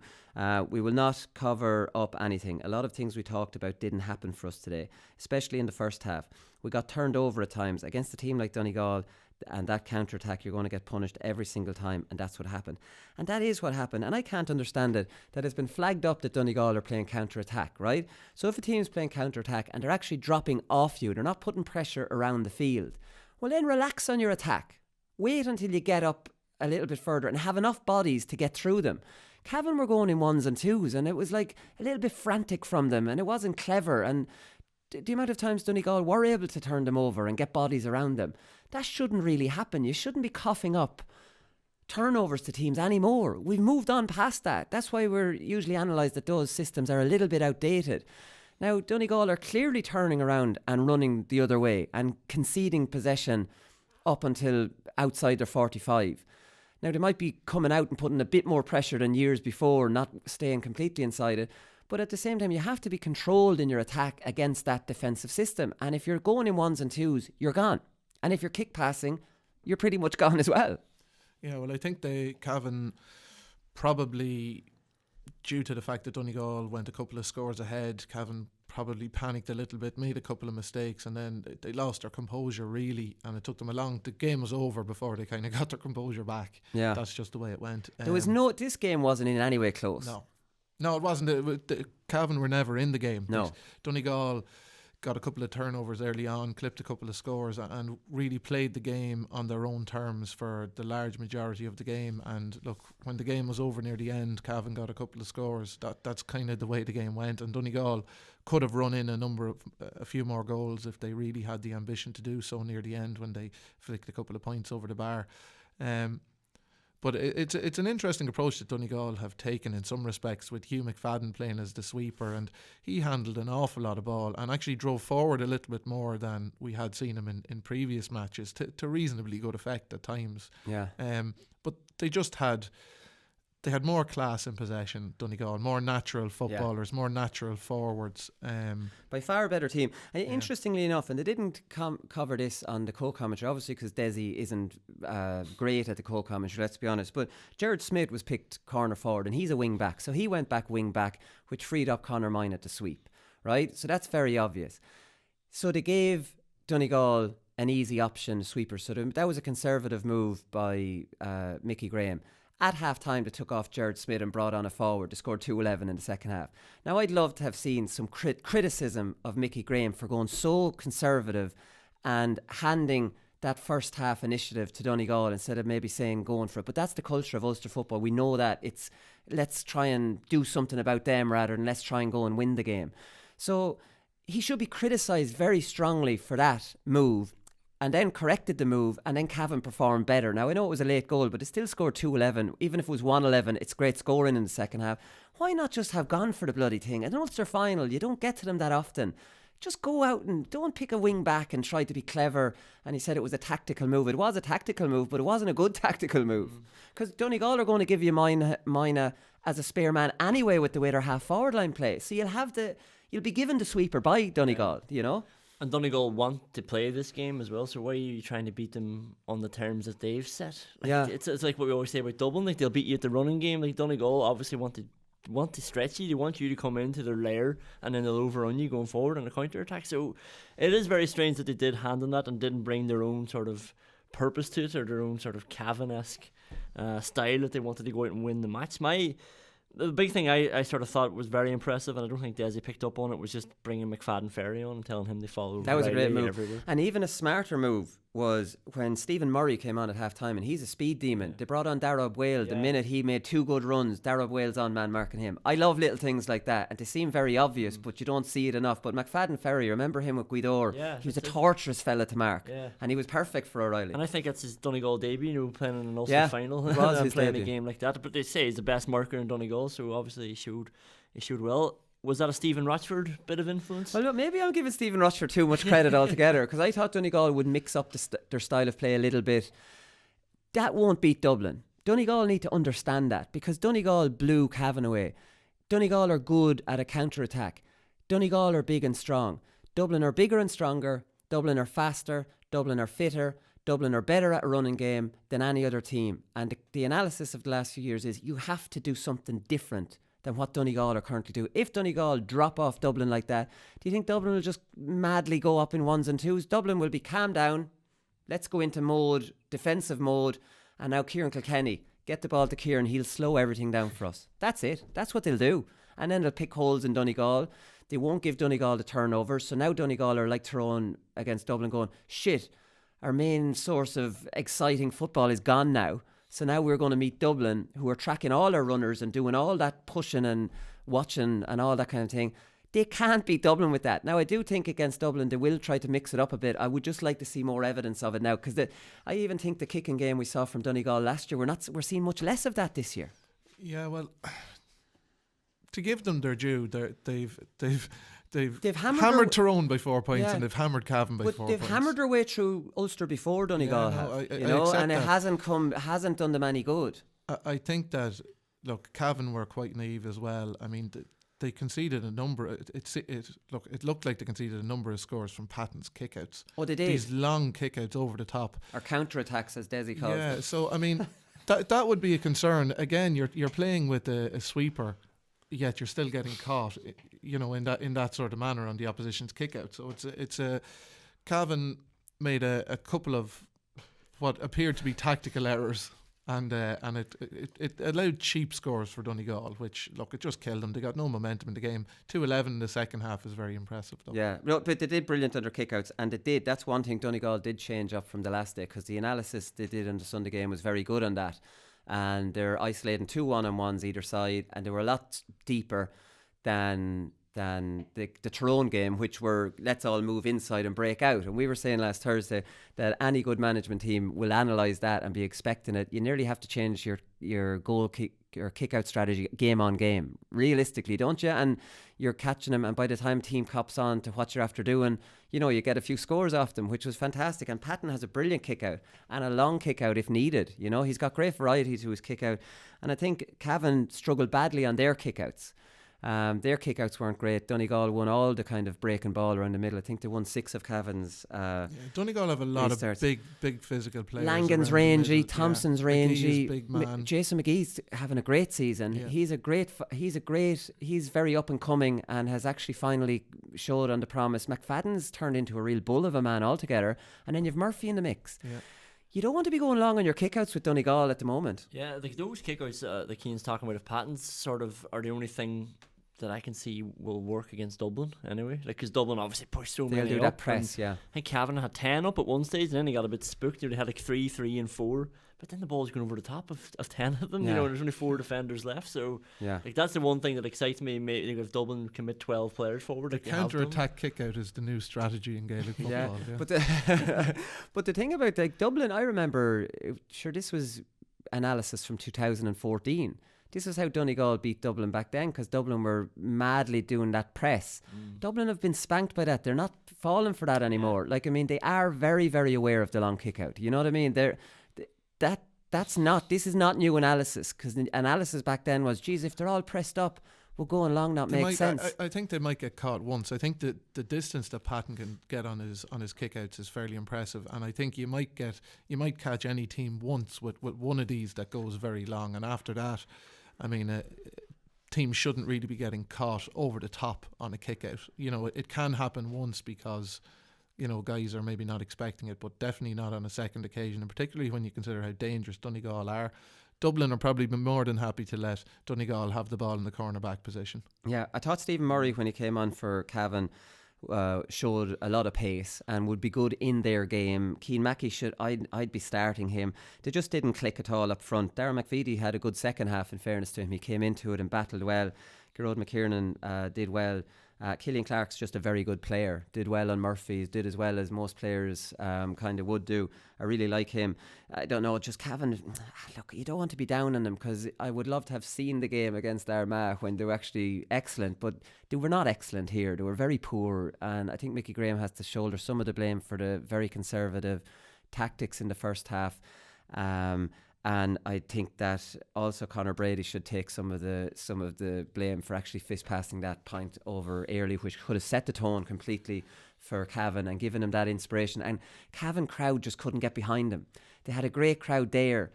we will not cover up anything. A lot of things we talked about didn't happen for us today, especially in the first half. We got turned over at times against a team like Donegal, and that counter-attack, you're going to get punished every single time, and that's what happened. And that is what happened, and I can't understand it, that it's been flagged up that Donegal are playing counter-attack, right? So if a team's playing counter-attack and they're actually dropping off you, they're not putting pressure around the field, well then relax on your attack. Wait until you get up a little bit further and have enough bodies to get through them. Cavan were going in 1s and 2s, and it was like a little bit frantic from them, and it wasn't clever, and the amount of times Donegal were able to turn them over and get bodies around them, that shouldn't really happen. You shouldn't be coughing up turnovers to teams anymore. We've moved on past that. That's why we're usually analysed that those systems are a little bit outdated. Now, Donegal are clearly turning around and running the other way and conceding possession up until outside their 45. Now, they might be coming out and putting a bit more pressure than years before, not staying completely inside it. But at the same time, you have to be controlled in your attack against that defensive system. And if you're going in 1s and 2s, you're gone. And if you're kick passing, you're pretty much gone as well. Yeah, well, I think Cavan probably, due to the fact that Donegal went a couple of scores ahead, Cavan probably panicked a little bit, made a couple of mistakes, and then they lost their composure really, and it took them the game was over before they kind of got their composure back. Yeah. That's just the way it went. There was this game wasn't in any way close. No, it wasn't. Cavan were never in the game. No. Donegal got a couple of turnovers early on, clipped a couple of scores, and really played the game on their own terms for the large majority of the game. And look, when the game was over near the end, Cavan got a couple of scores. That's kind of the way the game went. And Donegal could have run in a few more goals if they really had the ambition to do so near the end when they flicked a couple of points over the bar. But it's an interesting approach that Donegal have taken in some respects, with Hugh McFadden playing as the sweeper, and he handled an awful lot of ball and actually drove forward a little bit more than we had seen him in previous matches to reasonably good effect at times. Yeah. But they had more class in possession, Donegal, more natural footballers, more natural forwards. By far a better team. And interestingly enough, and they didn't cover this on the co-commentary, obviously because Desi isn't great at the co-commentary, let's be honest, but Gerard Smith was picked corner forward and he's a wing back, so he went back wing back, which freed up Conor Minot to sweep, right? So that's very obvious. So they gave Donegal an easy option sweeper, so that was a conservative move by Mickey Graham. At half-time, they took off Gerard Smith and brought on a forward. They scored 2-11 in the second half. Now, I'd love to have seen some criticism of Mickey Graham for going so conservative and handing that first half initiative to Donegal instead of maybe saying going for it. But that's the culture of Ulster football. We know that. It's let's try and do something about them rather than let's try and go and win the game. So he should be criticised very strongly for that move, and then corrected the move, and then Cavan performed better. Now, I know it was a late goal, but it still scored 2-11. Even if it was 1-11, it's great scoring in the second half. Why not just have gone for the bloody thing? An Ulster final, you don't get to them that often. Just go out and don't pick a wing back and try to be clever. And he said it was a tactical move. It was a tactical move, but it wasn't a good tactical move. Because Donegal are going to give you Mina as a spare man anyway with the way their half-forward line plays. So you'll be given the sweeper by Donegal, you know? And Donegal want to play this game as well, so why are you trying to beat them on the terms that they've set? It's like what we always say about Dublin, like they'll beat you at the running game. Like Donegal obviously want to stretch you. They want you to come into their lair and then they'll overrun you going forward on a counter attack. So it is very strange that they did hand on that and didn't bring their own sort of purpose to it, or their own sort of Cavan-esque style that they wanted to go out and win the match. The big thing I sort of thought was very impressive, and I don't think Desi picked up on it, was just bringing McFadden Ferry on and telling him they follow. That was a great move. Everywhere. And even a smarter move was when Stephen Murray came on at half-time, and he's a speed demon. They brought on Darragh Whale the minute he made 2 good runs. Darragh Whale's on man marking him. I love little things like that, and they seem very obvious, but you don't see it enough. But McFadden Ferry, remember him with Guidor? Yeah, he was a torturous fella to mark, and he was perfect for O'Reilly. And I think that's his Donegal debut, playing in an Ulster final. It was his playing debut. a game like that. But they say he's the best marker in Donegal, so obviously he showed well. Was that a Stephen Rochford bit of influence? Well, look, maybe I'm giving Stephen Rochford too much credit altogether, because I thought Donegal would mix up their style of play a little bit. That won't beat Dublin. Donegal need to understand that, because Donegal blew Cavan away. Donegal are good at a counter-attack. Donegal are big and strong. Dublin are bigger and stronger, Dublin are faster, Dublin are fitter, Dublin are better at a running game than any other team. And the analysis of the last few years is you have to do something different than what Donegal are currently doing. If Donegal drop off Dublin like that, do you think Dublin will just madly go up in ones and twos? Dublin will be calm down, let's go into mode, defensive mode, and now Cian Kilkenny, get the ball to Cian, he'll slow everything down for us. That's it. That's what they'll do. And then they'll pick holes in Donegal. They won't give Donegal the turnovers. So now Donegal are like Tyrone against Dublin going, shit, our main source of exciting football is gone now. So now we're going to meet Dublin, who are tracking all our runners and doing all that pushing and watching and all that kind of thing. They can't beat Dublin with that. Now, I do think against Dublin, they will try to mix it up a bit. I would just like to see more evidence of it now, because I even think the kicking game we saw from Donegal last year, we're seeing much less of that this year. Yeah, well, to give them their due, they've hammered Tyrone by 4 points, and they've hammered Cavan by 4 points. They've hammered their way through Ulster before Donegal and it hasn't done them any good. I think that, look, Cavan were quite naive as well. I mean, they conceded a number. It looked like they conceded a number of scores from Patton's kickouts. Oh, they did. These long kickouts over the top, or counter-attacks, as Desi calls them. Yeah, so I mean, that would be a concern. Again, you're playing with a sweeper, yet you're still getting caught, in that sort of manner on the opposition's kickouts. So it's a Cavan made a couple of what appeared to be tactical errors. And it allowed cheap scores for Donegal, which, look, it just killed them. They got no momentum in the game. 2-11 in the second half is very impressive, though. Yeah, no, but they did brilliant under kickouts, and it did. That's one thing Donegal did change up from the last day, because the analysis they did in the Sunday game was very good on that. And they're isolating 2 one-on-ones either side, and they were a lot deeper than the Tyrone game, which were let's all move inside and break out. And we were saying last Thursday that any good management team will analyse that and be expecting it. You nearly have to change your goal kick or kick out strategy game on game, realistically, don't you? And you're catching them, and by the time team cops on to what you're after doing, you get a few scores off them, which was fantastic. And Patton has a brilliant kick out and a long kick out if needed. He's got great variety to his kick out. And I think Cavan struggled badly on their kick outs. Their kickouts weren't great. Donegal won all the kind of breaking ball around the middle. I think they won 6 of Cavan's. Donegal have a lot of big physical players. Langan's rangy, Thompson's rangy. Big man. Jason McGee's having a great season. Yeah. He's very up and coming and has actually finally showed on the promise. McFadden's turned into a real bull of a man altogether. And then you've Murphy in the mix. Yeah. You don't want to be going long on your kickouts with Donegal at the moment. Yeah, those kickouts that Cian's talking about, if Patton's sort of are the only thing that I can see will work against Dublin anyway. Because Dublin obviously pushed so many up. They'll do that press, yeah. I think Cavan had 10 up at one stage, and then he got a bit spooked. They had like 3, 3 and 4. But then the ball's going over the top of 10 of them. Yeah. There's only 4 defenders left. So that's the one thing that excites me. Maybe if Dublin commit 12 players forward. The counter-attack kick-out is the new strategy in Gaelic football. Yeah. But the thing about Dublin, I remember, this was analysis from 2014. This is how Donegal beat Dublin back then, because Dublin were madly doing that press. Dublin have been spanked by that. They're not falling for that anymore. They are very, very aware of the long kick-out. You know what I mean? This is not new analysis, because the analysis back then was, geez, if they're all pressed up, we'll go along, that makes sense. I think they might get caught once. I think that the distance that Patton can get on his kickouts is fairly impressive, and I think you might catch any team once with one of these that goes very long, and after that, I mean, teams shouldn't really be getting caught over the top on a kick-out. It can happen once because guys are maybe not expecting it, but definitely not on a second occasion, and particularly when you consider how dangerous Donegal are. Dublin are probably more than happy to let Donegal have the ball in the cornerback position. Yeah, I thought Stephen Murray, when he came on for Cavan, showed a lot of pace and would be good in their game. Cian Mackey I'd be starting him. They just didn't click at all up front. Darren McVeety had a good second half, in fairness to him. He came into it and battled well. Gerard McKiernan did well. Killian Clark's just a very good player. Did well on Murphy's, did as well as most players kind of would do. I really like him. I don't know, just Cavan, look, you don't want to be down on them, because I would love to have seen the game against Armagh when they were actually excellent, but they were not excellent here. They were very poor, and I think Mickey Graham has to shoulder some of the blame for the very conservative tactics in the first half. And I think that also Conor Brady should take some of the blame for actually fist passing that point over Early, which could have set the tone completely for Cavan and given him that inspiration. And Cavan crowd just couldn't get behind him. They had a great crowd there,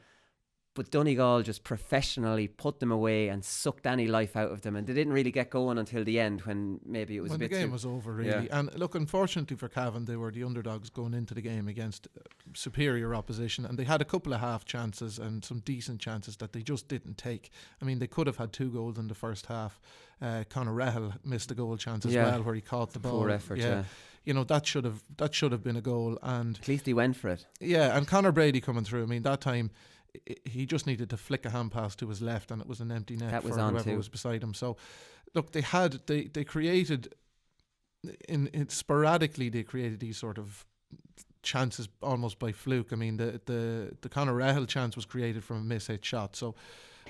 but Donegal just professionally put them away and sucked any life out of them, and they didn't really get going until the end, when maybe it was when a bit the game was over, really. Yeah. And look, unfortunately for Cavan, they were the underdogs going into the game against superior opposition, and they had a couple of half chances and some decent chances that they just didn't take. I mean, they could have had 2 goals in the first half. Conor Reilly missed a goal chance as well, where he caught the ball. Poor effort, yeah. You know, that should have been a goal, and at least he went for it. Yeah, and Conor Brady coming through. I mean, that time he just needed to flick a hand pass to his left, and it was an empty net that for was on whoever too. was beside him. So, look, they created in sporadically they created these sort of chances almost by fluke. I mean, the Conor Reilly chance was created from a mishit shot. So,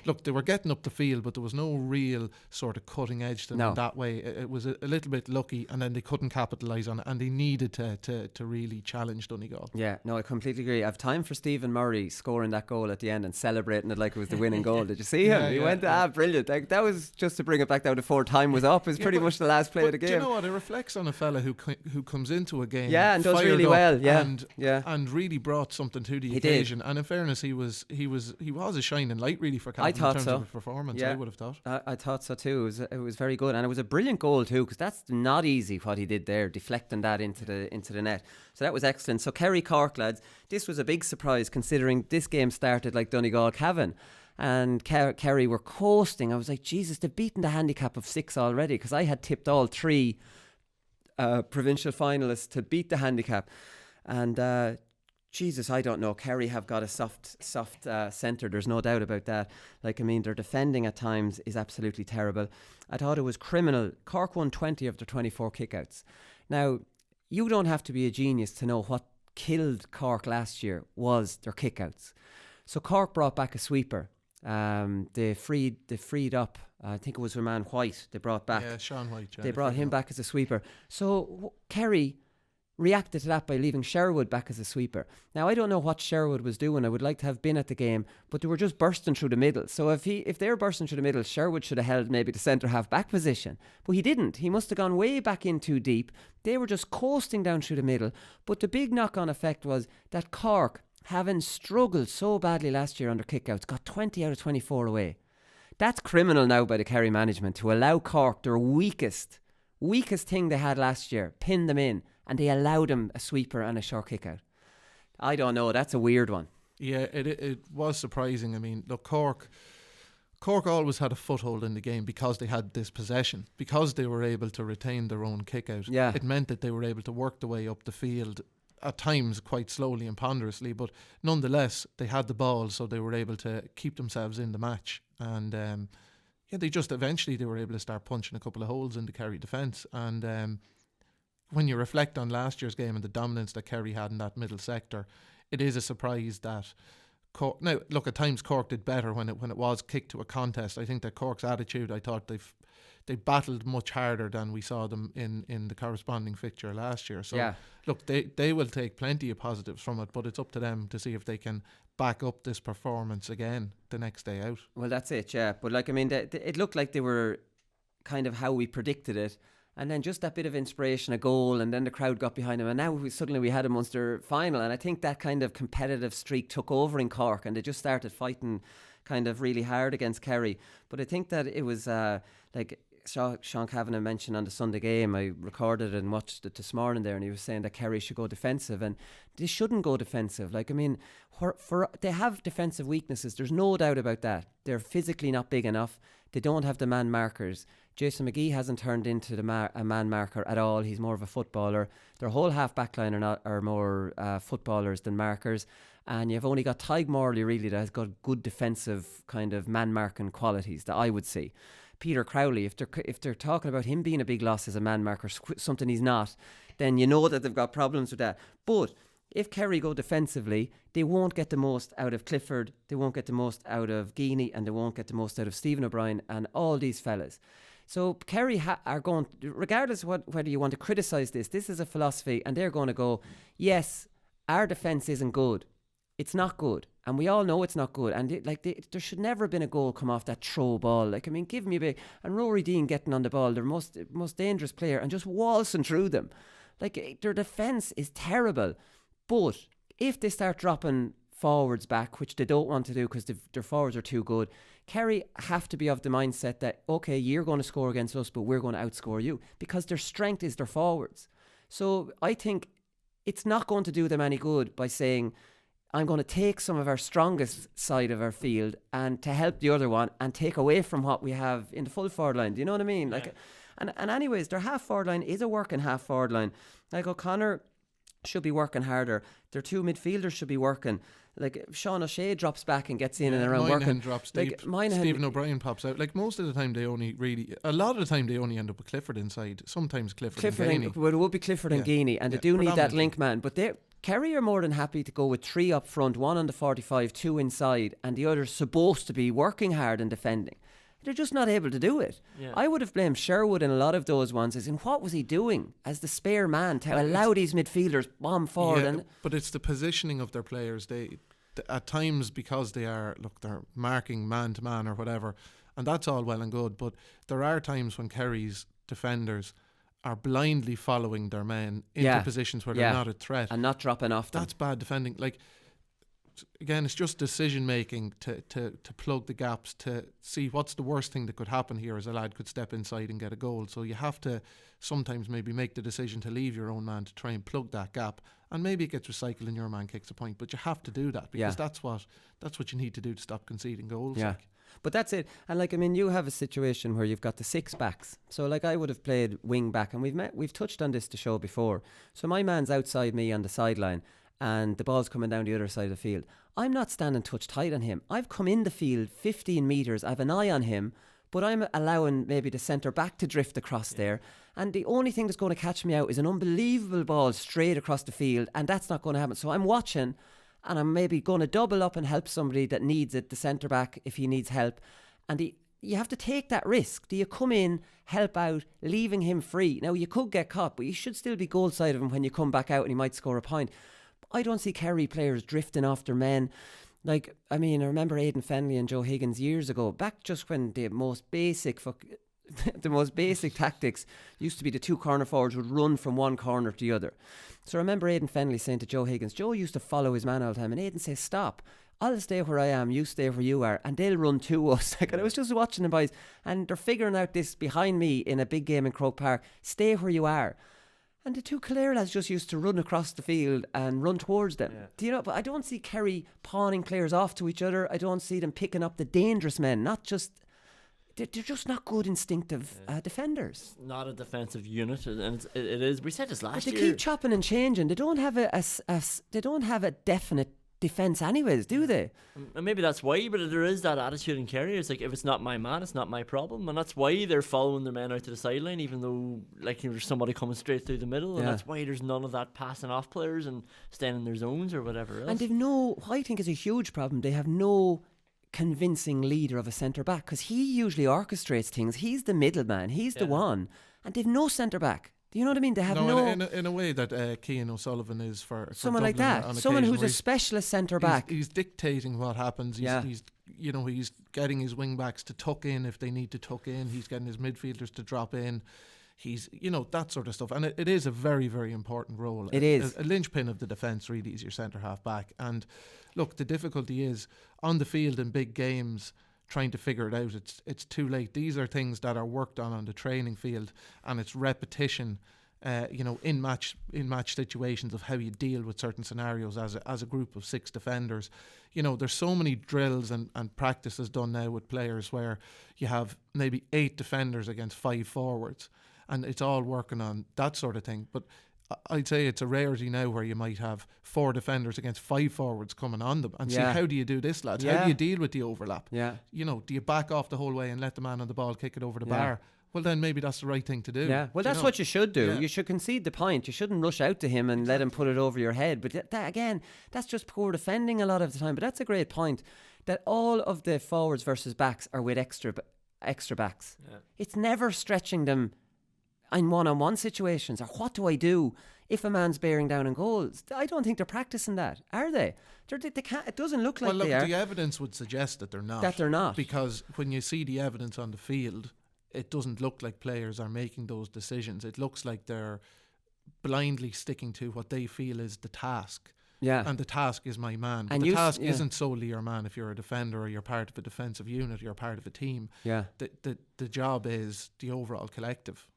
look, they were getting up the field, but there was no real sort of cutting edge to them in that way. It was a little bit lucky, and then they couldn't capitalise on it, and they needed to really challenge Donegal. Yeah, no, I completely agree. I have time for Stephen Murray scoring that goal at the end and celebrating it like it was the winning goal. Did you see him? He went, brilliant. Like, that was just to bring it back down to 4 time was up. It was pretty much the last play of the game. Do you know what? It reflects on a fella who comes into a game, and does really well, and really brought something to the occasion. Did. And in fairness, he was a shining light really for Cavan. I thought in terms so. of his performance, I would have thought. I thought so too. It was very good, and it was a brilliant goal too, because that's not easy what he did there, deflecting that into the net. So that was excellent. So Kerry Cork, lads, this was a big surprise considering this game started like Donegal Cavan, and Kerry were coasting. I was like, Jesus, they've beaten the handicap of 6 already, because I had tipped all 3 provincial finalists to beat the handicap, and Jesus, I don't know. Kerry have got a soft centre. There's no doubt about that. Like, I mean, their defending at times is absolutely terrible. I thought it was criminal. Cork won 20 of their 24 kickouts. Now, you don't have to be a genius to know what killed Cork last year was their kickouts. So Cork brought back a sweeper. They freed up. I think it was Roman White. They brought back. Yeah, Sean White. Yeah, they brought him back as a sweeper. So Kerry reacted to that by leaving Sherwood back as a sweeper. Now, I don't know what Sherwood was doing. I would like to have been at the game, but they were just bursting through the middle. So if they were bursting through the middle, Sherwood should have held maybe the centre half back position, but he didn't. He must have gone way back in too deep. They were just coasting down through the middle. But the big knock-on effect was that Cork, having struggled so badly last year under kickouts, got 20 out of 24 away. That's criminal now by the Kerry management to allow Cork, their weakest thing they had last year, pin them in, and they allowed him a sweeper and a short kick out. I don't know, that's a weird one. Yeah, it was surprising. I mean, look, Cork always had a foothold in the game because they had this possession, because they were able to retain their own kick out. Yeah. It meant that they were able to work the way up the field, at times quite slowly and ponderously, but nonetheless they had the ball, so they were able to keep themselves in the match. And they just eventually they were able to start punching a couple of holes in the Kerry defence. And when you reflect on last year's game and the dominance that Kerry had in that middle sector, it is a surprise that Cork. Now, look, at times Cork did better when it was kicked to a contest. I think that Cork's attitude, I thought they battled much harder than we saw them in the corresponding fixture last year. So, look, they will take plenty of positives from it, but it's up to them to see if they can back up this performance again the next day out. Well, that's it, yeah. But like, I mean, it looked like they were kind of how we predicted it. And then just that bit of inspiration, a goal, and then the crowd got behind them. And now suddenly we had a Munster final. And I think that kind of competitive streak took over in Cork, and they just started fighting kind of really hard against Kerry. But I think that it was like Sean Cavan mentioned on the Sunday game. I recorded and watched it this morning there, and he was saying that Kerry should go defensive, and they shouldn't go defensive. Like, I mean, they have defensive weaknesses. There's no doubt about that. They're physically not big enough. They don't have the man markers. Jason McGee hasn't turned into a man marker at all. He's more of a footballer. Their whole half back line are more footballers than markers. And you've only got Tyg Morley really that has got good defensive kind of man marking qualities that I would see. Peter Crowley, if they're talking about him being a big loss as a man marker, something he's not, then you know that they've got problems with that. But if Kerry go defensively, they won't get the most out of Clifford, they won't get the most out of Geaney, and they won't get the most out of Stephen O'Brien and all these fellas. So Kerry are going, regardless of whether you want to criticise this is a philosophy, and they're going to go, yes, our defence isn't good. It's not good, and we all know it's not good. And there should never have been a goal come off that throw ball. Like, I mean, give me a big, and Rory Deane getting on the ball, their most dangerous player, and just waltzing through them. Like, their defence is terrible. But if they start dropping forwards back, which they don't want to do because their forwards are too good, Kerry have to be of the mindset that, okay, you're going to score against us, but we're going to outscore you, because their strength is their forwards. So I think it's not going to do them any good by saying, I'm going to take some of our strongest side of our field and to help the other one and take away from what we have in the full forward line. Do you know what I mean? Like, and anyways, their half forward line is a working half forward line. Like, O'Connor should be working harder. Their two midfielders should be working. Like, Sean O'Shea drops back and gets in and around Moynihan working. drops like, deep. Stephen O'Brien pops out. Like, most of the time a lot of the time they only end up with Clifford inside. Sometimes Clifford and Geaney. Well, it would be Clifford and Geaney, and they do need that link man. But Kerry are more than happy to go with 3 up front, 1 on the 45, 2 inside, and the other's supposed to be working hard and defending. They're just not able to do it. Yeah. I would have blamed Sherwood in a lot of those ones, as in what was he doing as the spare man to allow these midfielders bomb forward. Yeah, but it's the positioning of their players. They at times, because they're marking man to man or whatever, and that's all well and good, but there are times when Kerry's defenders are blindly following their men into positions where they're not a threat and not dropping off them. That's bad defending. Like, again, it's just decision making to plug the gaps, to see what's the worst thing that could happen here, as a lad could step inside and get a goal. So you have to sometimes maybe make the decision to leave your own man to try and plug that gap, and maybe it gets recycled and your man kicks a point, but you have to do that, because that's what you need to do to stop conceding goals. Yeah. But that's it. And like, I mean, you have a situation where you've got the 6 backs. So like, I would have played wing back, and we've touched on this the show before. So my man's outside me on the sideline, and the ball's coming down the other side of the field. I'm not standing touch tight on him. I've come in the field 15 metres, I have an eye on him, but I'm allowing maybe the centre back to drift across there, and the only thing that's going to catch me out is an unbelievable ball straight across the field, and that's not going to happen. So I'm watching, and I'm maybe going to double up and help somebody that needs it, the centre back, if he needs help. And you have to take that risk. Do you come in, help out, leaving him free? Now, you could get caught, but you should still be goal side of him when you come back out and he might score a point. I don't see Kerry players drifting off their men. Like, I mean, I remember Aidan Fenley and Joe Higgins years ago, back just when the most basic tactics used to be the 2 corner forwards would run from one corner to the other. So I remember Aidan Fenley saying to Joe Higgins, Joe used to follow his man all the time, and Aidan says, stop, I'll stay where I am, you stay where you are, and they'll run to us. Like, and I was just watching them boys, and they're figuring out this behind me in a big game in Croke Park, stay where you are. And the 2 Kildare lads just used to run across the field and run towards them. Yeah. Do you know? But I don't see Kerry pawning players off to each other. I don't see them picking up the dangerous men. They're just not good instinctive defenders. It's not a defensive unit, and it is. We said this last year. They keep chopping and changing. They don't have a definite defence anyways, do they? And maybe that's why, but there is that attitude in Kerry. It's like, if it's not my man, it's not my problem, and that's why they're following their men out to the sideline, even though like there's somebody coming straight through the middle, and that's why there's none of that passing off players and staying in their zones or whatever else. And they've what I think is a huge problem, they have no convincing leader of a centre back, because he usually orchestrates things. He's the middleman, he's the one, and they've no centre back. Do you know what I mean? They have in a way that Cian O'Sullivan is for someone Dublin like that. Someone who's a specialist centre back. He's dictating what happens. He's getting his wing backs to tuck in if they need to tuck in. He's getting his midfielders to drop in. He's, that sort of stuff. And it is a very, very important role. It is. A linchpin of the defence really is your centre half back. And look, the difficulty is on the field in big games, trying to figure it out, it's too late. These are things that are worked on the training field, and it's repetition, in match situations of how you deal with certain scenarios as a group of 6 defenders. There's so many drills and practices done now with players where you have maybe 8 defenders against 5 forwards, and it's all working on that sort of thing. But I'd say it's a rarity now where you might have 4 defenders against 5 forwards coming on them, and see, how do you do this, lads? How do you deal with the overlap? Yeah. Do you back off the whole way and let the man on the ball kick it over the bar? Well, then maybe that's the right thing to do. Yeah. Well, that's what you should do. Yeah. You should concede the point. You shouldn't rush out to him and let him put it over your head. But that's just poor defending a lot of the time. But that's a great point, that all of the forwards versus backs are with extra backs. Yeah. It's never stretching them in one-on-one situations, or what do I do if a man's bearing down in goals. I don't think they're practicing that, are they? They can't. It doesn't look like they are. The evidence would suggest that they're not. That they're not. Because when you see the evidence on the field, it doesn't look like players are making those decisions. It looks like they're blindly sticking to what they feel is the task. Yeah. And the task is my man. But the task isn't solely your man. If you're a defender or you're part of a defensive unit, you're part of a team. Yeah. The job is the overall collective.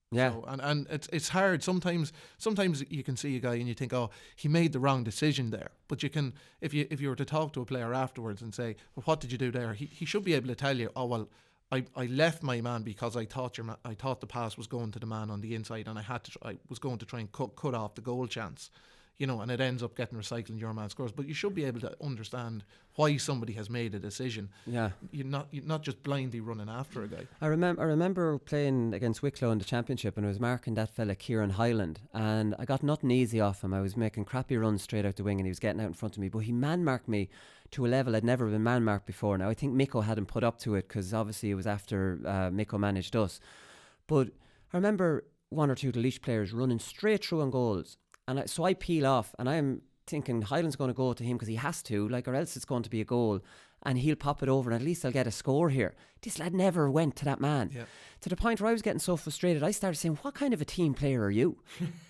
Yeah. So, and it's hard. Sometimes you can see a guy and you think, oh, he made the wrong decision there. But you can, if you were to talk to a player afterwards and say, well, what did you do there? He should be able to tell you, oh, well, I left my man because I thought the pass was going to the man on the inside, and I was going to try and cut off the goal chance, and it ends up getting recycled and your man scores. But you should be able to understand why somebody has made a decision. Yeah, you're not just blindly running after a guy. I remember playing against Wicklow in the championship, and I was marking that fella Kieran Hyland, and I got nothing easy off him. I was making crappy runs straight out the wing, and he was getting out in front of me, but he man marked me to a level I'd never been man marked before. Now I think Miko hadn't put up to it because obviously it was after Miko managed us. But I remember one or two of the Laois players running straight through on goals, and so I peel off, and I'm thinking Hyland's going to go to him because he has to, or else it's going to be a goal, and he'll pop it over, and at least I'll get a score here. This lad never went to that man. Yeah. To the point where I was getting so frustrated, I started saying, what kind of a team player are you?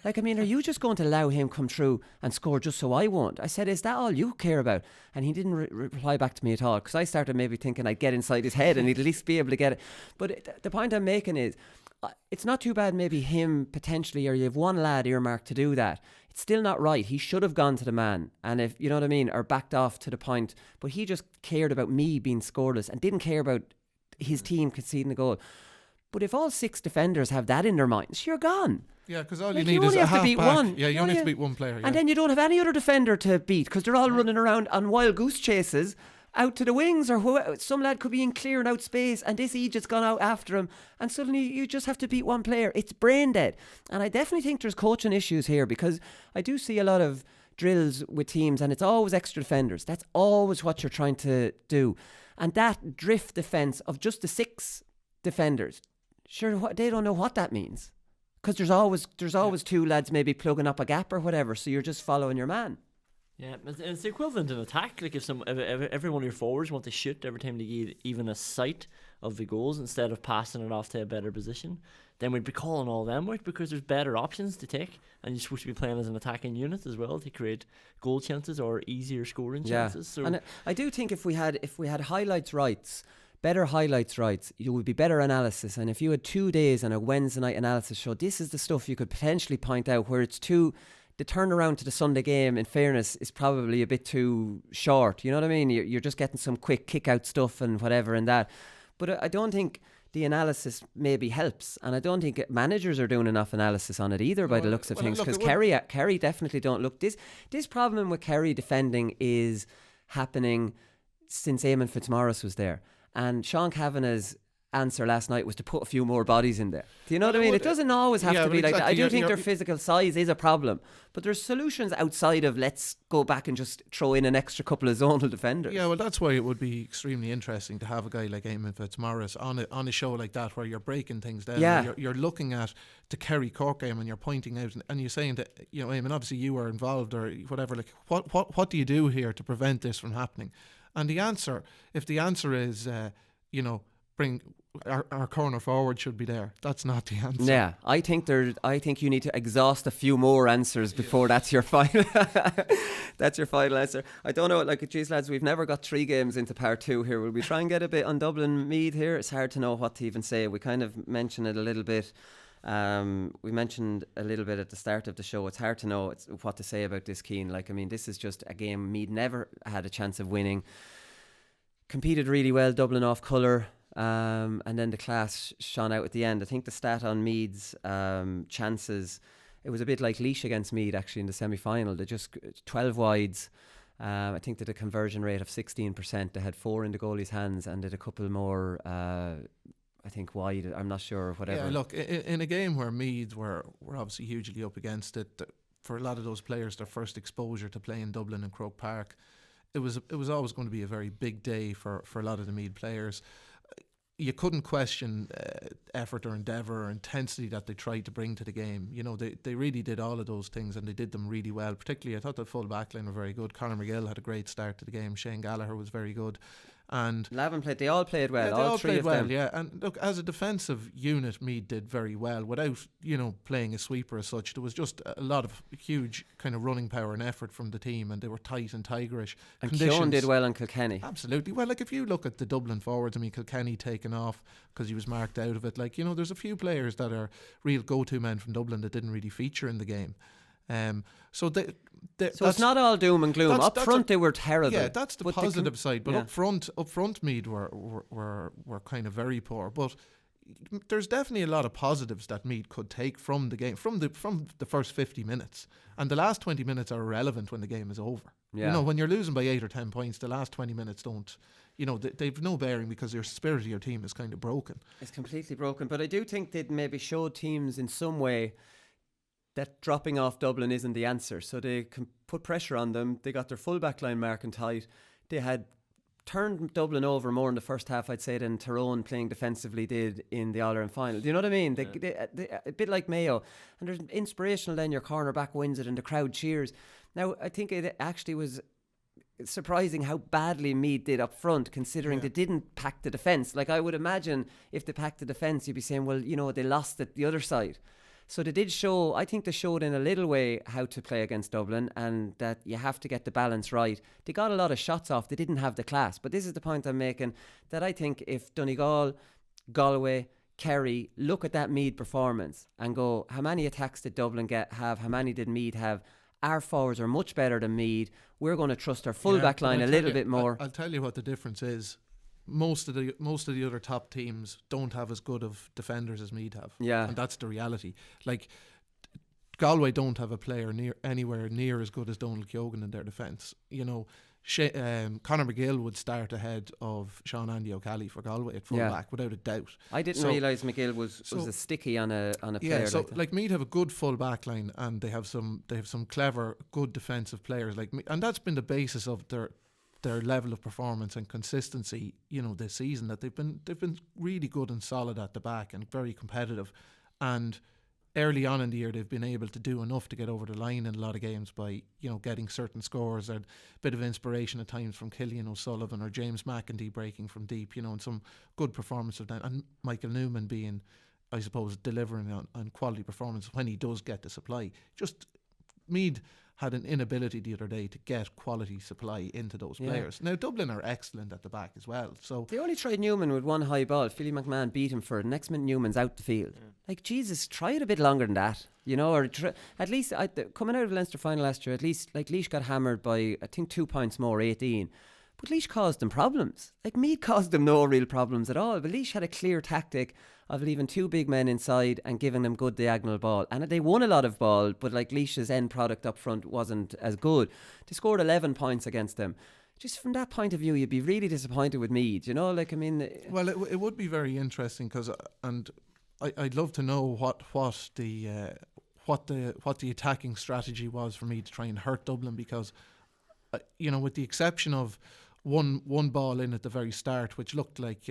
Are you just going to allow him come through and score just so I won't? I said, is that all you care about? And he didn't reply back to me at all, because I started maybe thinking I'd get inside his head and he'd at least be able to get it. But the point I'm making is, it's not too bad maybe him potentially, or you have one lad earmarked to do that. It's still not right. He should have gone to the man, and if you know what I mean, or backed off to the point. But he just cared about me being scoreless and didn't care about his team conceding a goal. But if all 6 defenders have that in their minds, you're gone. Yeah, because all you need is a half back. One. Yeah, you only have to beat one player. And then you don't have any other defender to beat, because they're all running around on wild goose chases out to the wings, or some lad could be in clearing out space, and this Egypt's gone out after him, and suddenly you just have to beat one player. It's brain dead. And I definitely think there's coaching issues here, because I do see a lot of drills with teams, and it's always extra defenders. That's always what you're trying to do. And that drift defence of just the 6 defenders, sure, they don't know what that means, because there's always 2 lads maybe plugging up a gap or whatever, so you're just following your man. Yeah, it's the equivalent in attack. Like if every one of your forwards want to shoot every time they get even a sight of the goals instead of passing it off to a better position, then we'd be calling all them out, because there's better options to take, and you're supposed to be playing as an attacking unit as well to create goal chances or easier scoring chances. So and I do think if we had highlights rights, better highlights rights, you would be better analysis. And if you had 2 days and a Wednesday night analysis show, this is the stuff you could potentially point out, where it's too. The turnaround to the Sunday game, in fairness, is probably a bit too short. You know what I mean? You're just getting some quick kick-out stuff and whatever and that. But I don't think the analysis maybe helps. And I don't think managers are doing enough analysis on it either, by the looks of things. Because Kerry definitely don't look... This problem with Kerry defending is happening since Eamon Fitzmaurice was there. And Sean Kavanagh's answer last night was to put a few more bodies in there. Do you know what I mean? It doesn't always have to be like that. I do think their physical size is a problem, but there's solutions outside of let's go back and just throw in an extra couple of zonal defenders. Yeah, well, that's why it would be extremely interesting to have a guy like Eamon Fitzmaurice on a show like that, where you're breaking things down. Yeah. You're looking at the Kerry Cork game and you're pointing out and you're saying that, Eamon, obviously you were involved or whatever. Like, what do you do here to prevent this from happening? And if the answer is, bring our corner forward should be there. That's not the answer. Yeah, I think you need to exhaust a few more answers before that's your final. That's your final answer. I don't know. Like, geez, lads, we've never got 3 games into part 2 here. Will we try and get a bit on Dublin-Meath here? It's hard to know what to even say. We kind of mentioned it a little bit. We mentioned a little bit at the start of the show. It's hard to know what to say about this, Cian. Like, I mean, this is just a game Meath never had a chance of winning. Competed really well, Dublin off colour. And then the class shone out at the end. I think the stat on Meath's chances, it was a bit like Laois against Meath actually in the semi-final. They just 12 wides. I think they had a conversion rate of 16%. They had 4 in the goalie's hands and did a couple more, I think, wide. I'm not sure, whatever. Yeah, look, in a game where Meath were obviously hugely up against it, for a lot of those players, their first exposure to play in Dublin and Croke Park, it was always going to be a very big day for a lot of the Meath players. you couldn't question effort or endeavour or intensity that they tried to bring to the game. You know, they really did all of those things, and they did them really well. Particularly, I thought the full back line were very good. Conor McGill had a great start to the game. Shane Gallagher was very good. And Lavin played. They all played well. Yeah, they all three played of well. them. Yeah, and look, as a defensive unit, Meath did very well without, you know, playing a sweeper as such. There was just a lot of huge kind of running power and effort from the team, and they were tight and tigerish. And Cian did well on Kilkenny. Absolutely. Well, like if you look at the Dublin forwards, I mean, Kilkenny taken off because he was marked out of it. Like, you know, there's a few players that are real go-to men from Dublin that didn't really feature in the game. So it's not all doom and gloom. Up front, they were terrible. Yeah, that's the positive side. But up front, Meath were kind of very poor. But there's definitely a lot of positives that Meath could take from the game, from the first 50 minutes. And the last 20 minutes are irrelevant when the game is over. Yeah. You know, when you're losing by 8 or 10 points, the last 20 minutes don't. You know, they've no bearing because your spirit of your team is kind of broken. It's completely broken. But I do think they'd maybe show teams in some way that dropping off Dublin isn't the answer. So they can put pressure on them. They got their full back line marking tight. They had turned Dublin over more in the first half, I'd say, than Tyrone playing defensively did in the All-Ireland final. Do you know what I mean? They, a bit like Mayo. And there's inspirational then, your cornerback wins it and the crowd cheers. Now, I think it actually was surprising how badly Meath did up front, considering they didn't pack the defence. Like, I would imagine if they packed the defence, you'd be saying, well, you know, they lost it the other side. So they did show, I think they showed in a little way how to play against Dublin, and that you have to get the balance right. They got a lot of shots off. They didn't have the class. But this is the point I'm making, that I think if Donegal, Galway, Kerry look at that Meath performance and go, how many attacks did Dublin have? How many did Meath have? Our forwards are much better than Meath. We're going to trust our full back line a little bit more. I'll tell you what the difference is. Most of the other top teams don't have as good of defenders as Meath have. Yeah, and that's the reality. Like, Galway don't have a player anywhere near as good as Donald Keoghan in their defence. You know, Conor McGill would start ahead of Sean Andy O'Callaghan for Galway at full back, without a doubt. I didn't realise McGill was a sticky on a player. Yeah, so like that. Like Meath have a good full back line, and they have some clever, good defensive players like me, and that's been the basis of their level of performance and consistency, you know, this season, that they've been really good and solid at the back and very competitive. And early on in the year, they've been able to do enough to get over the line in a lot of games by, you know, getting certain scores, and a bit of inspiration at times from Cillian O'Sullivan or James McEntee breaking from deep, you know, and some good performance of that. And Michael Newman being, I suppose, delivering on quality performance when he does get the supply. Just Meath had an inability the other day to get quality supply into those players. Now, Dublin are excellent at the back as well. So they only tried Newman with one high ball. Philly McMahon beat him for it. Next minute, Newman's out the field. Like, Jesus, try it a bit longer than that, you know, or at least coming out of the Leinster final last year, at least, like, Laois got hammered by, I think, 2 points more, 18. But Laois caused them problems. Like, Meath caused them no real problems at all. But Laois had a clear tactic of leaving 2 big men inside and giving them good diagonal ball. And they won a lot of ball, but like Laois's end product up front wasn't as good. They scored 11 points against them. Just from that point of view, you'd be really disappointed with Meath, you know? Like, I mean... Well, it would be very interesting, because... And I'd love to know what the attacking strategy was for Meath to try and hurt Dublin, because, you know, with the exception of one ball in at the very start, which looked like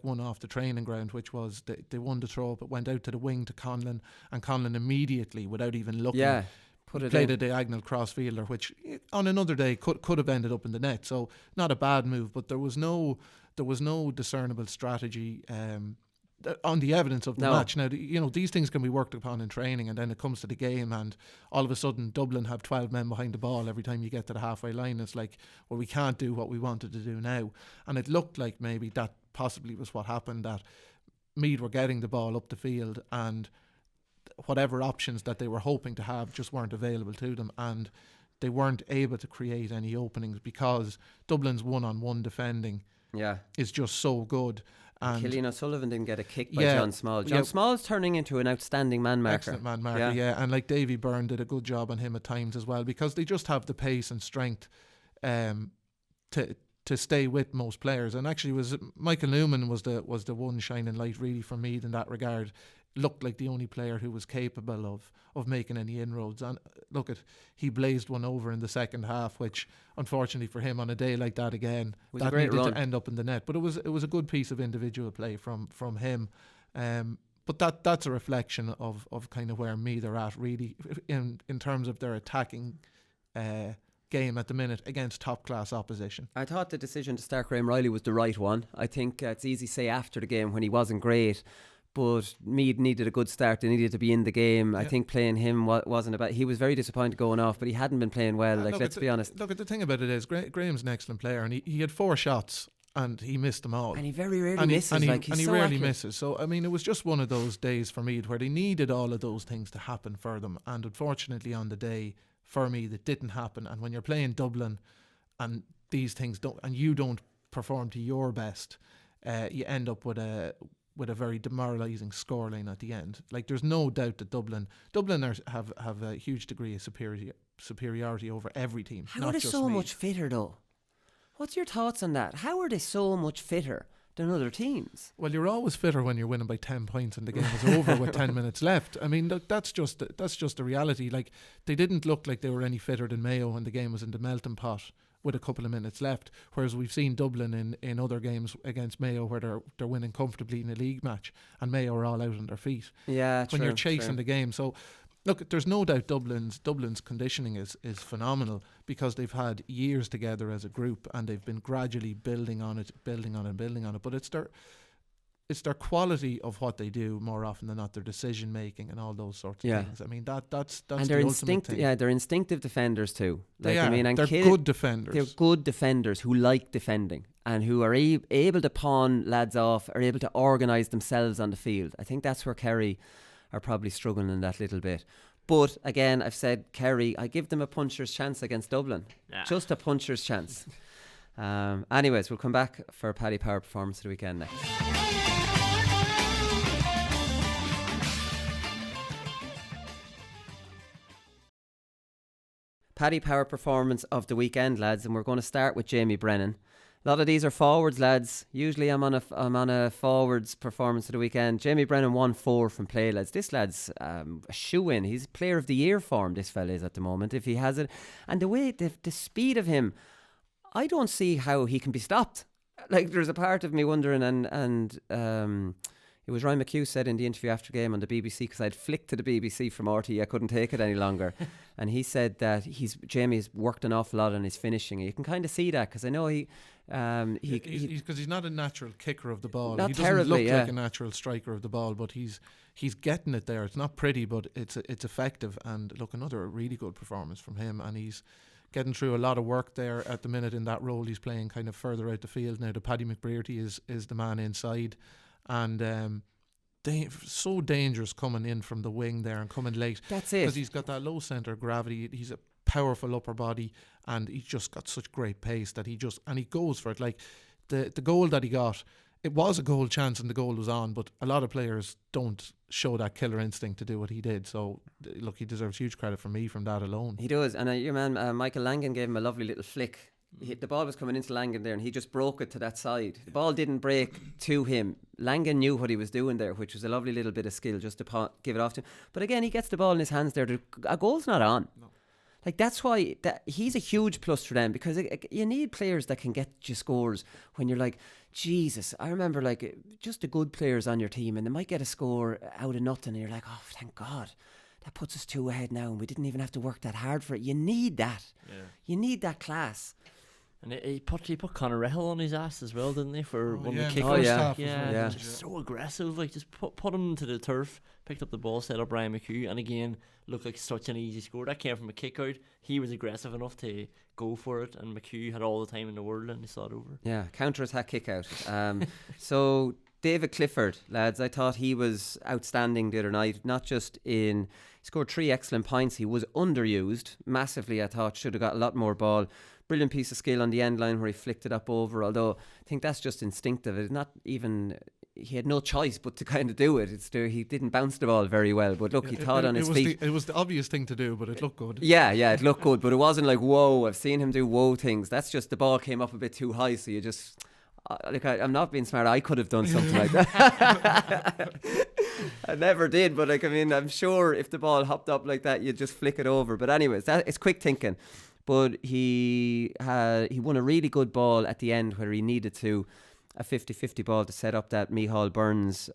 one off the training ground, which was they won the throw, but went out to the wing to Conlon, and Conlon immediately, without even looking, played a diagonal cross fielder, which on another day could have ended up in the net. So not a bad move, but there was no discernible strategy on the evidence of the match. Now, you know, these things can be worked upon in training, and then it comes to the game, and all of a sudden Dublin have 12 men behind the ball every time you get to the halfway line. It's like, well, we can't do what we wanted to do now. And it looked like maybe that possibly was what happened, that Meath were getting the ball up the field, and whatever options that they were hoping to have just weren't available to them, and they weren't able to create any openings because Dublin's one-on-one defending is just so good. And Cillian O'Sullivan didn't get a kick by John Small. John Small's turning into an outstanding man marker. Excellent man marker, and like Davy Byrne did a good job on him at times as well, because they just have the pace and strength to stay with most players. And actually, was Michael Newman was the one shining light really for Meath in that regard. looked like the only player who was capable of making any inroads. And he blazed one over in the second half, which unfortunately for him on a day like that again, was that a great needed run to end up in the net. But it was a good piece of individual play from him. But that's a reflection of kind of where Meath are at really in terms of their attacking game at the minute against top class opposition. I thought the decision to start Graham Reilly was the right one. I think it's easy to say after the game when he wasn't great, but Meath needed a good start. They needed to be in the game. I think playing him wasn't about. He was very disappointed going off, but he hadn't been playing well. Let's be honest. Look, the thing about it is Graham's an excellent player, and he had 4 shots and he missed them all. And he very rarely misses. And he so rarely accurate. misses. So I mean, it was just one of those days for Meath where they needed all of those things to happen for them, and unfortunately on the day for me that didn't happen. And when you're playing Dublin and these things you don't perform to your best, you end up with a very demoralising scoreline at the end. Like, there's no doubt that Dubliners have a huge degree of superiority over every team. How are they so much fitter though? What's your thoughts on that? How are they so much fitter than other teams? Well, you're always fitter when you're winning by 10 points and the game is over with 10 minutes left. I mean, that's just the reality. Like, they didn't look like they were any fitter than Mayo when the game was in the melting pot with a couple of minutes left, whereas we've seen Dublin in other games against Mayo where they're winning comfortably in a league match and Mayo are all out on their feet. Yeah, when you're chasing the game. So look, there's no doubt Dublin's conditioning is phenomenal because they've had years together as a group and they've been gradually building on it. But it's their quality of what they do more often than not, their decision making and all those sorts of things. I mean, that's and the ultimate thing. Yeah, they're instinctive defenders too. They are. They're good defenders. They're good defenders who like defending and who are able to pawn lads off, are able to organise themselves on the field. I think that's where Kerry are probably struggling in that little bit. But again, I've said Kerry, I give them a puncher's chance against Dublin. Just a puncher's chance. Anyways, we'll come back for Paddy Power performance of the weekend next. Paddy Power performance of the weekend, lads, and we're going to start with Jamie Brennan. A lot of these are forwards, lads. Usually I'm on a forwards performance of the weekend. Jamie Brennan 1-4 from play, lads. This lad's a shoe-in. He's player of the year form, this fella is at the moment, if he has it. And the way, the speed of him, I don't see how he can be stopped. Like, there's a part of me wondering, and it was Ryan McHugh said in the interview after game on the BBC, because I'd flicked to the BBC from RT, I couldn't take it any longer. And he said that Jamie's worked an awful lot on his finishing. You can kind of see that, because I know because he's not a natural kicker of the ball. He doesn't look like a natural striker of the ball, but he's getting it there. It's not pretty, but it's effective. And look, another really good performance from him, and he's getting through a lot of work there at the minute in that role. He's playing kind of further out the field now. The Paddy McBrearty is the man inside, and so dangerous coming in from the wing there and coming late. That's it, because he's got that low centre of gravity. He's a powerful upper body, and he's just got such great pace that he goes for it. Like the goal that he got, it was a goal chance and the goal was on, but a lot of players don't show that killer instinct to do what he did. So look, he deserves huge credit from me from that alone. He does. And your man Michael Langan gave him a lovely little flick. The ball was coming into Langan there and he just broke it to that side. The ball didn't break to him. Langan knew what he was doing there, which was a lovely little bit of skill just to give it off to him. But again, he gets the ball in his hands there. A goal's not on. No. Like, that's why he's a huge plus for them, because you need players that can get you scores when you're like, Jesus, I remember like just the good players on your team and they might get a score out of nothing and you're like, oh, thank God. That puts us 2 ahead now and we didn't even have to work that hard for it. You need that. Yeah. You need that class. And he put Conor Reilly on his ass as well, didn't he? For one of the kickers. Oh, yeah. Just so aggressive. Like, just put him into the turf, picked up the ball, set up Ryan McHugh, and again, looked like such an easy score. That came from a kick out. He was aggressive enough to go for it, and McHugh had all the time in the world, and he saw it over. Yeah, counter-attack kick out. So, David Clifford, lads, I thought he was outstanding the other night. He scored 3 excellent points. He was underused massively, I thought. Should have got a lot more ball. Brilliant piece of skill on the end line where he flicked it up over, although I think that's just instinctive. It's not even, he had no choice but to kind of do it. He didn't bounce the ball very well, but look, he thought on his feet. It was the obvious thing to do, but it looked good. Yeah, it looked good, but it wasn't like, whoa, I've seen him do whoa things. That's just the ball came up a bit too high, so you just, I'm not being smart, I could have done something like that. I never did, but I'm sure if the ball hopped up like that, you'd just flick it over. But anyways, it's quick thinking. But he won a really good ball at the end where he needed to, a 50-50 ball to set up that Micheál Burns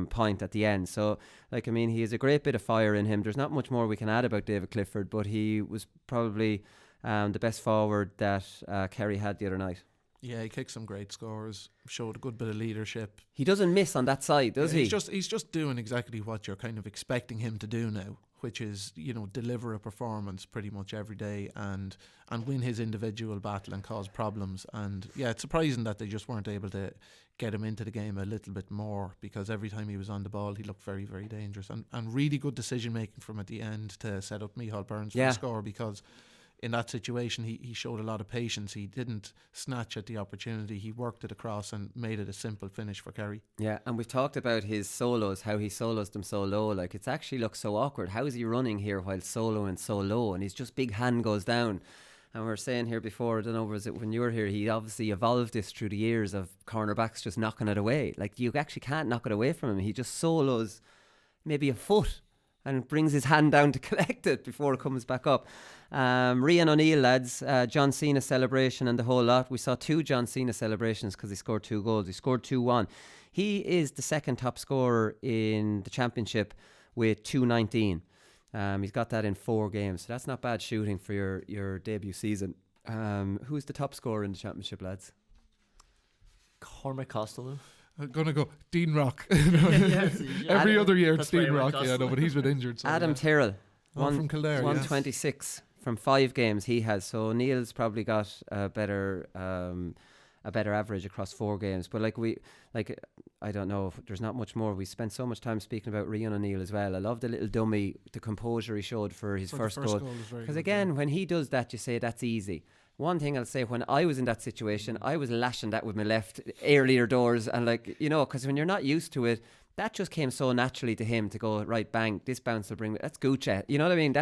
point at the end. So, he has a great bit of fire in him. There's not much more we can add about David Clifford, but he was probably the best forward that Kerry had the other night. Yeah, he kicked some great scores, showed a good bit of leadership. He doesn't miss on that side, does he? He's just doing exactly what you're kind of expecting him to do now, which is, deliver a performance pretty much every day and win his individual battle and cause problems. And yeah, it's surprising that they just weren't able to get him into the game a little bit more, because every time he was on the ball, he looked very, very dangerous. And really good decision making from at the end to set up Micheál Burns for the score, because in that situation, he showed a lot of patience. He didn't snatch at the opportunity. He worked it across and made it a simple finish for Kerry. Yeah, and we've talked about his solos, how he solos them so low. It's actually looks so awkward. How is he running here while soloing so low? And he's just big hand goes down. And we were saying here before, I don't know, was it when you were here, he obviously evolved this through the years of cornerbacks just knocking it away. You actually can't knock it away from him. He just solos maybe a foot and brings his hand down to collect it before it comes back up. Rian O'Neill, lads, John Cena celebration and the whole lot. We saw 2 John Cena celebrations because he scored 2 goals. He scored 2-1. He is the second top scorer in the championship with 219. He's got that in 4 games. So that's not bad shooting for your debut season. Who's the top scorer in the championship, lads? Cormac Costello. I'm going to go Dean Rock. Every other year it's Dean Rock. Yeah, no, but he's been injured. So Adam Tyrrell. From Kildare, 126 from 5 games he has. So Neil's probably got a better average across 4 games. But I don't know, there's not much more. We spent so much time speaking about Rian O'Neill as well. I love the little dummy, the composure he showed for his first goal. Because again, when he does that, you say that's easy. One thing I'll say, when I was in that situation, I was lashing that with my left earlier doors, and because when you're not used to it, that just came so naturally to him to go, right, bang, this bounce will bring me, that's Gucci. You know what I mean?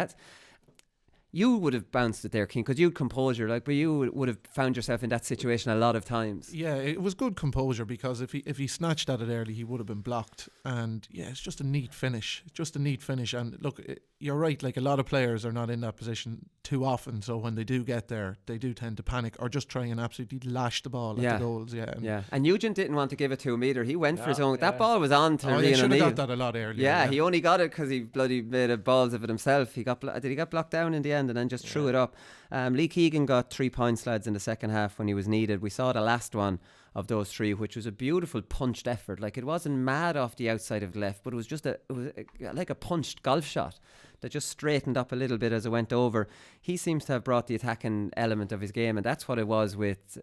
You would have bounced it there, King, because you'd composure, but you would have found yourself in that situation a lot of times. Yeah, it was good composure, because if he snatched at it early, he would have been blocked. And yeah, it's just a neat finish. And look, you're right, a lot of players are not in that position too often, so when they do get there, they do tend to panic or just try and absolutely lash the ball at the goals. And Nugent didn't want to give it to him either. He went for his own. That ball was on to Rian O'Neill. He should have got that a lot earlier. Yeah, he only got it because he bloody made a balls of it himself. Did he get blocked down in the end and then just threw it up? Lee Keegan got 3 points, lads, in the second half when he was needed. We saw the last one of those 3, which was a beautiful punched effort. It wasn't mad off the outside of the left, but it was just like a punched golf shot that just straightened up a little bit as it went over. He seems to have brought the attacking element of his game, and that's what it was with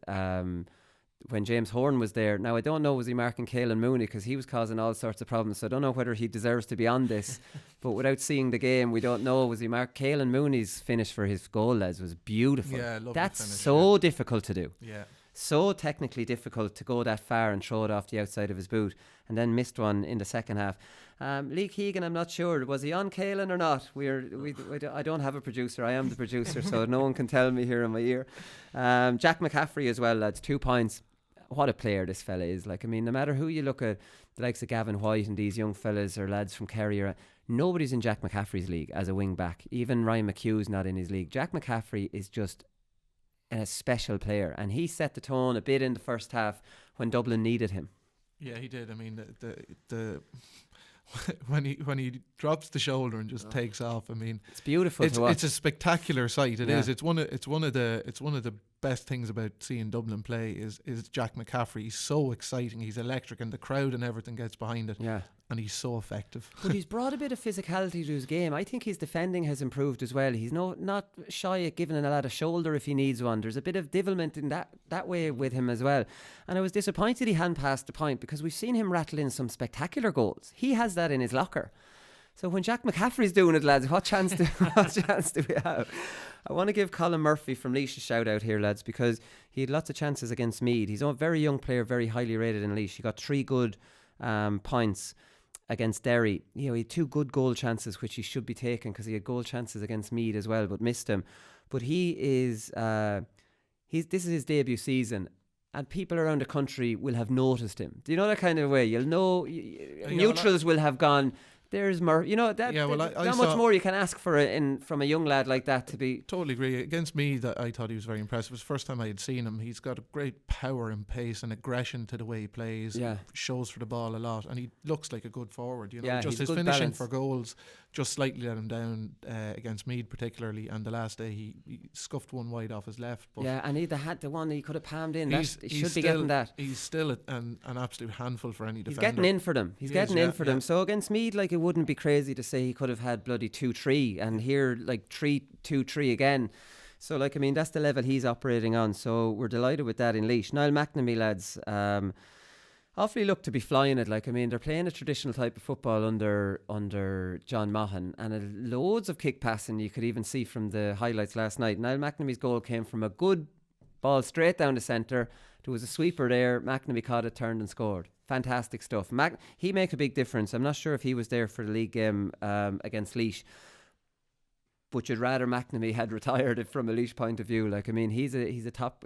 when James Horn was there. Now, I don't know, was he marking Caelan Mooney, because he was causing all sorts of problems, so I don't know whether he deserves to be on this. But without seeing the game, we don't know. Was he Caelan Mooney's finish for his goal, lads, was beautiful. Yeah, lovely that's finish, so difficult to do. Yeah. So technically difficult to go that far and throw it off the outside of his boot, and then missed one in the second half. Lee Keegan, I'm not sure, was he on Caelan or not? I don't have a producer. I am the producer, so no one can tell me here in my ear. Jack McCaffrey as well, lads, 2 points. What a player this fella is. No matter who you look at, the likes of Gavin White and these young fellas or lads from Kerry, nobody's in Jack McCaffrey's league as a wing back. Even Ryan McHugh's not in his league. Jack McCaffrey is just a special player, and he set the tone a bit in the first half when Dublin needed him. Yeah, he did. The when he drops the shoulder and just takes off, it's beautiful to watch. It's a spectacular sight. It is. It's one of the best things about seeing Dublin play is Jack McCaffrey. He's so exciting. He's electric, and the crowd and everything gets behind it. Yeah. And he's so effective. But he's brought a bit of physicality to his game. I think his defending has improved as well. He's not shy at giving a lad a shoulder if he needs one. There's a bit of devilment in that way with him as well. And I was disappointed he hadn't passed the point, because we've seen him rattle in some spectacular goals. He has that in his locker. So when Jack McCaffrey's doing it, lads, what chance do we have? I want to give Colin Murphy from Laois a shout out here, lads, because he had lots of chances against Meath. He's a very young player, very highly rated in Laois. He got 3 good points against Derry. He had 2 good goal chances, which he should be taking, because he had goal chances against Meath as well, but missed them. But he is this is his debut season, and people around the country will have noticed him. Do you know that kind of way? You'll know, neutrals will have gone, there's more, you know, that, how much more you can ask for from a young lad like that to be. Totally agree. Against me, that I thought he was very impressive. It was the first time I had seen him. He's got a great power and pace and aggression to the way he plays. Yeah. Shows for the ball a lot, and he looks like a good forward. You know, Yeah, just he's his good finishing balance. for goals just slightly let him down against Meath particularly. And the last day he scuffed one wide off his left. But Yeah, and he'd have had the one he could have palmed in. He should be still getting that. He's still an absolute handful for any He's defender. getting in for them. He's getting in for them. So against Meath, like, it wouldn't be crazy to say he could have had bloody 2-3, and here like 3-2-3 again. So like, I mean, that's the level he's operating on. So we're delighted with that in Laois. Niall McNamee, lads, awfully look to be flying it. Like, I mean, they're playing a traditional type of football under John Maughan, and loads of kick passing. You could even see from the highlights last night. Niall McNamee's goal came from a good ball straight down the centre. There was a sweeper there. McNamee caught it, turned and scored. Fantastic stuff. He makes a big difference. I'm not sure if he was there for the league game against Laois, but you'd rather McNamee had retired from a Laois point of view. Like, I mean, he's a top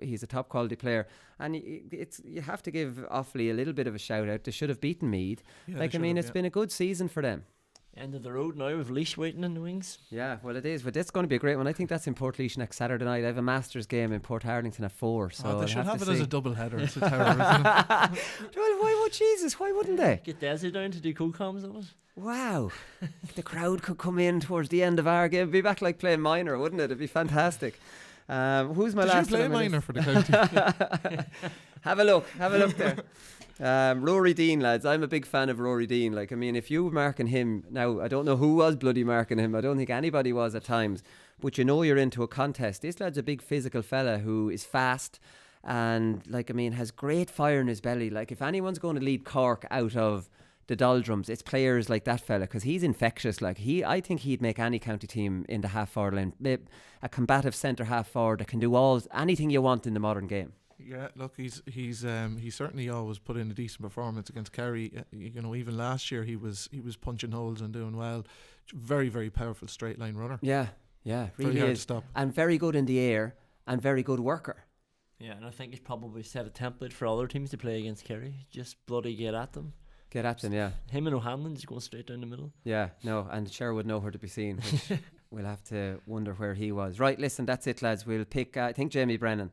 quality player, and you have to give Offaly a little bit of a shout out. They should have beaten Meath. Yeah, like, I mean, it's been a good season for them. End of the road now with Laois waiting in the wings. Yeah, well, it is, but it's going to be a great one. I think that's in Port Laois next Saturday night. I have a Masters game in Port Harlington at 4. So they should have it as a double header. It's a terror, isn't it? Well, why would Jesus? Why wouldn't they? Get Desi down to do co-coms of it. Wow, the crowd could come in towards the end of our game. It'd be back like playing minor, wouldn't it? It'd be fantastic. Who's my last? Did you play minor for the county? Have a look there. Rory Deane, lads. I'm a big fan of Rory Deane. Like, I mean, if you were marking him now, I don't know who was bloody marking him. I don't think anybody was at times, but you know you're into a contest. This lad's a big physical fella who is fast and, like, I mean, has great fire in his belly. Like, if anyone's going to lead Cork out of the doldrums, it's players like that fella, because he's infectious. Like, I think he'd make any county team in the half forward line. A combative centre half forward that can do anything you want in the modern game. Yeah, look, he's certainly always put in a decent performance against Kerry. You know, even last year he was punching holes and doing well. Very, very powerful straight line runner. Yeah, really very hard is. to stop. And very good in the air and very good worker. Yeah, and I think he's probably set a template for other teams to play against Kerry. Just bloody get at them. Get at them, yeah. Him and O'Hanlon just going straight down the middle. Yeah, no, and Sherwood nowhere to be seen, which we'll have to wonder where he was. Right, listen, that's it, lads. We'll pick, I think, Jamie Brennan.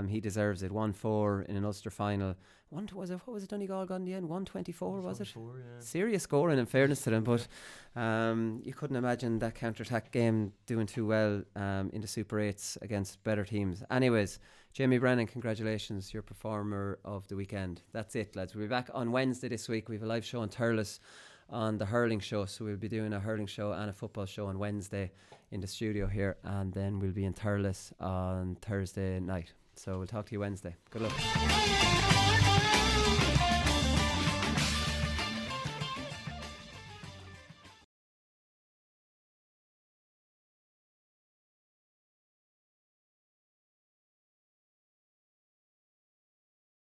He deserves it. 1-4 in an Ulster final. What was it Donegal got in the end? 124, was it? Yeah. Serious scoring, in fairness to them, but you couldn't imagine that counter-attack game doing too well in the Super 8s against better teams. Anyways, Jamie Brennan, congratulations, you're performer of the weekend. That's it, lads. We'll be back on Wednesday this week. We have a live show on Thurles on the hurling show, so we'll be doing a hurling show and a football show on Wednesday in the studio here, and then we'll be in Thurles on Thursday night. So we'll talk to you Wednesday. Good luck.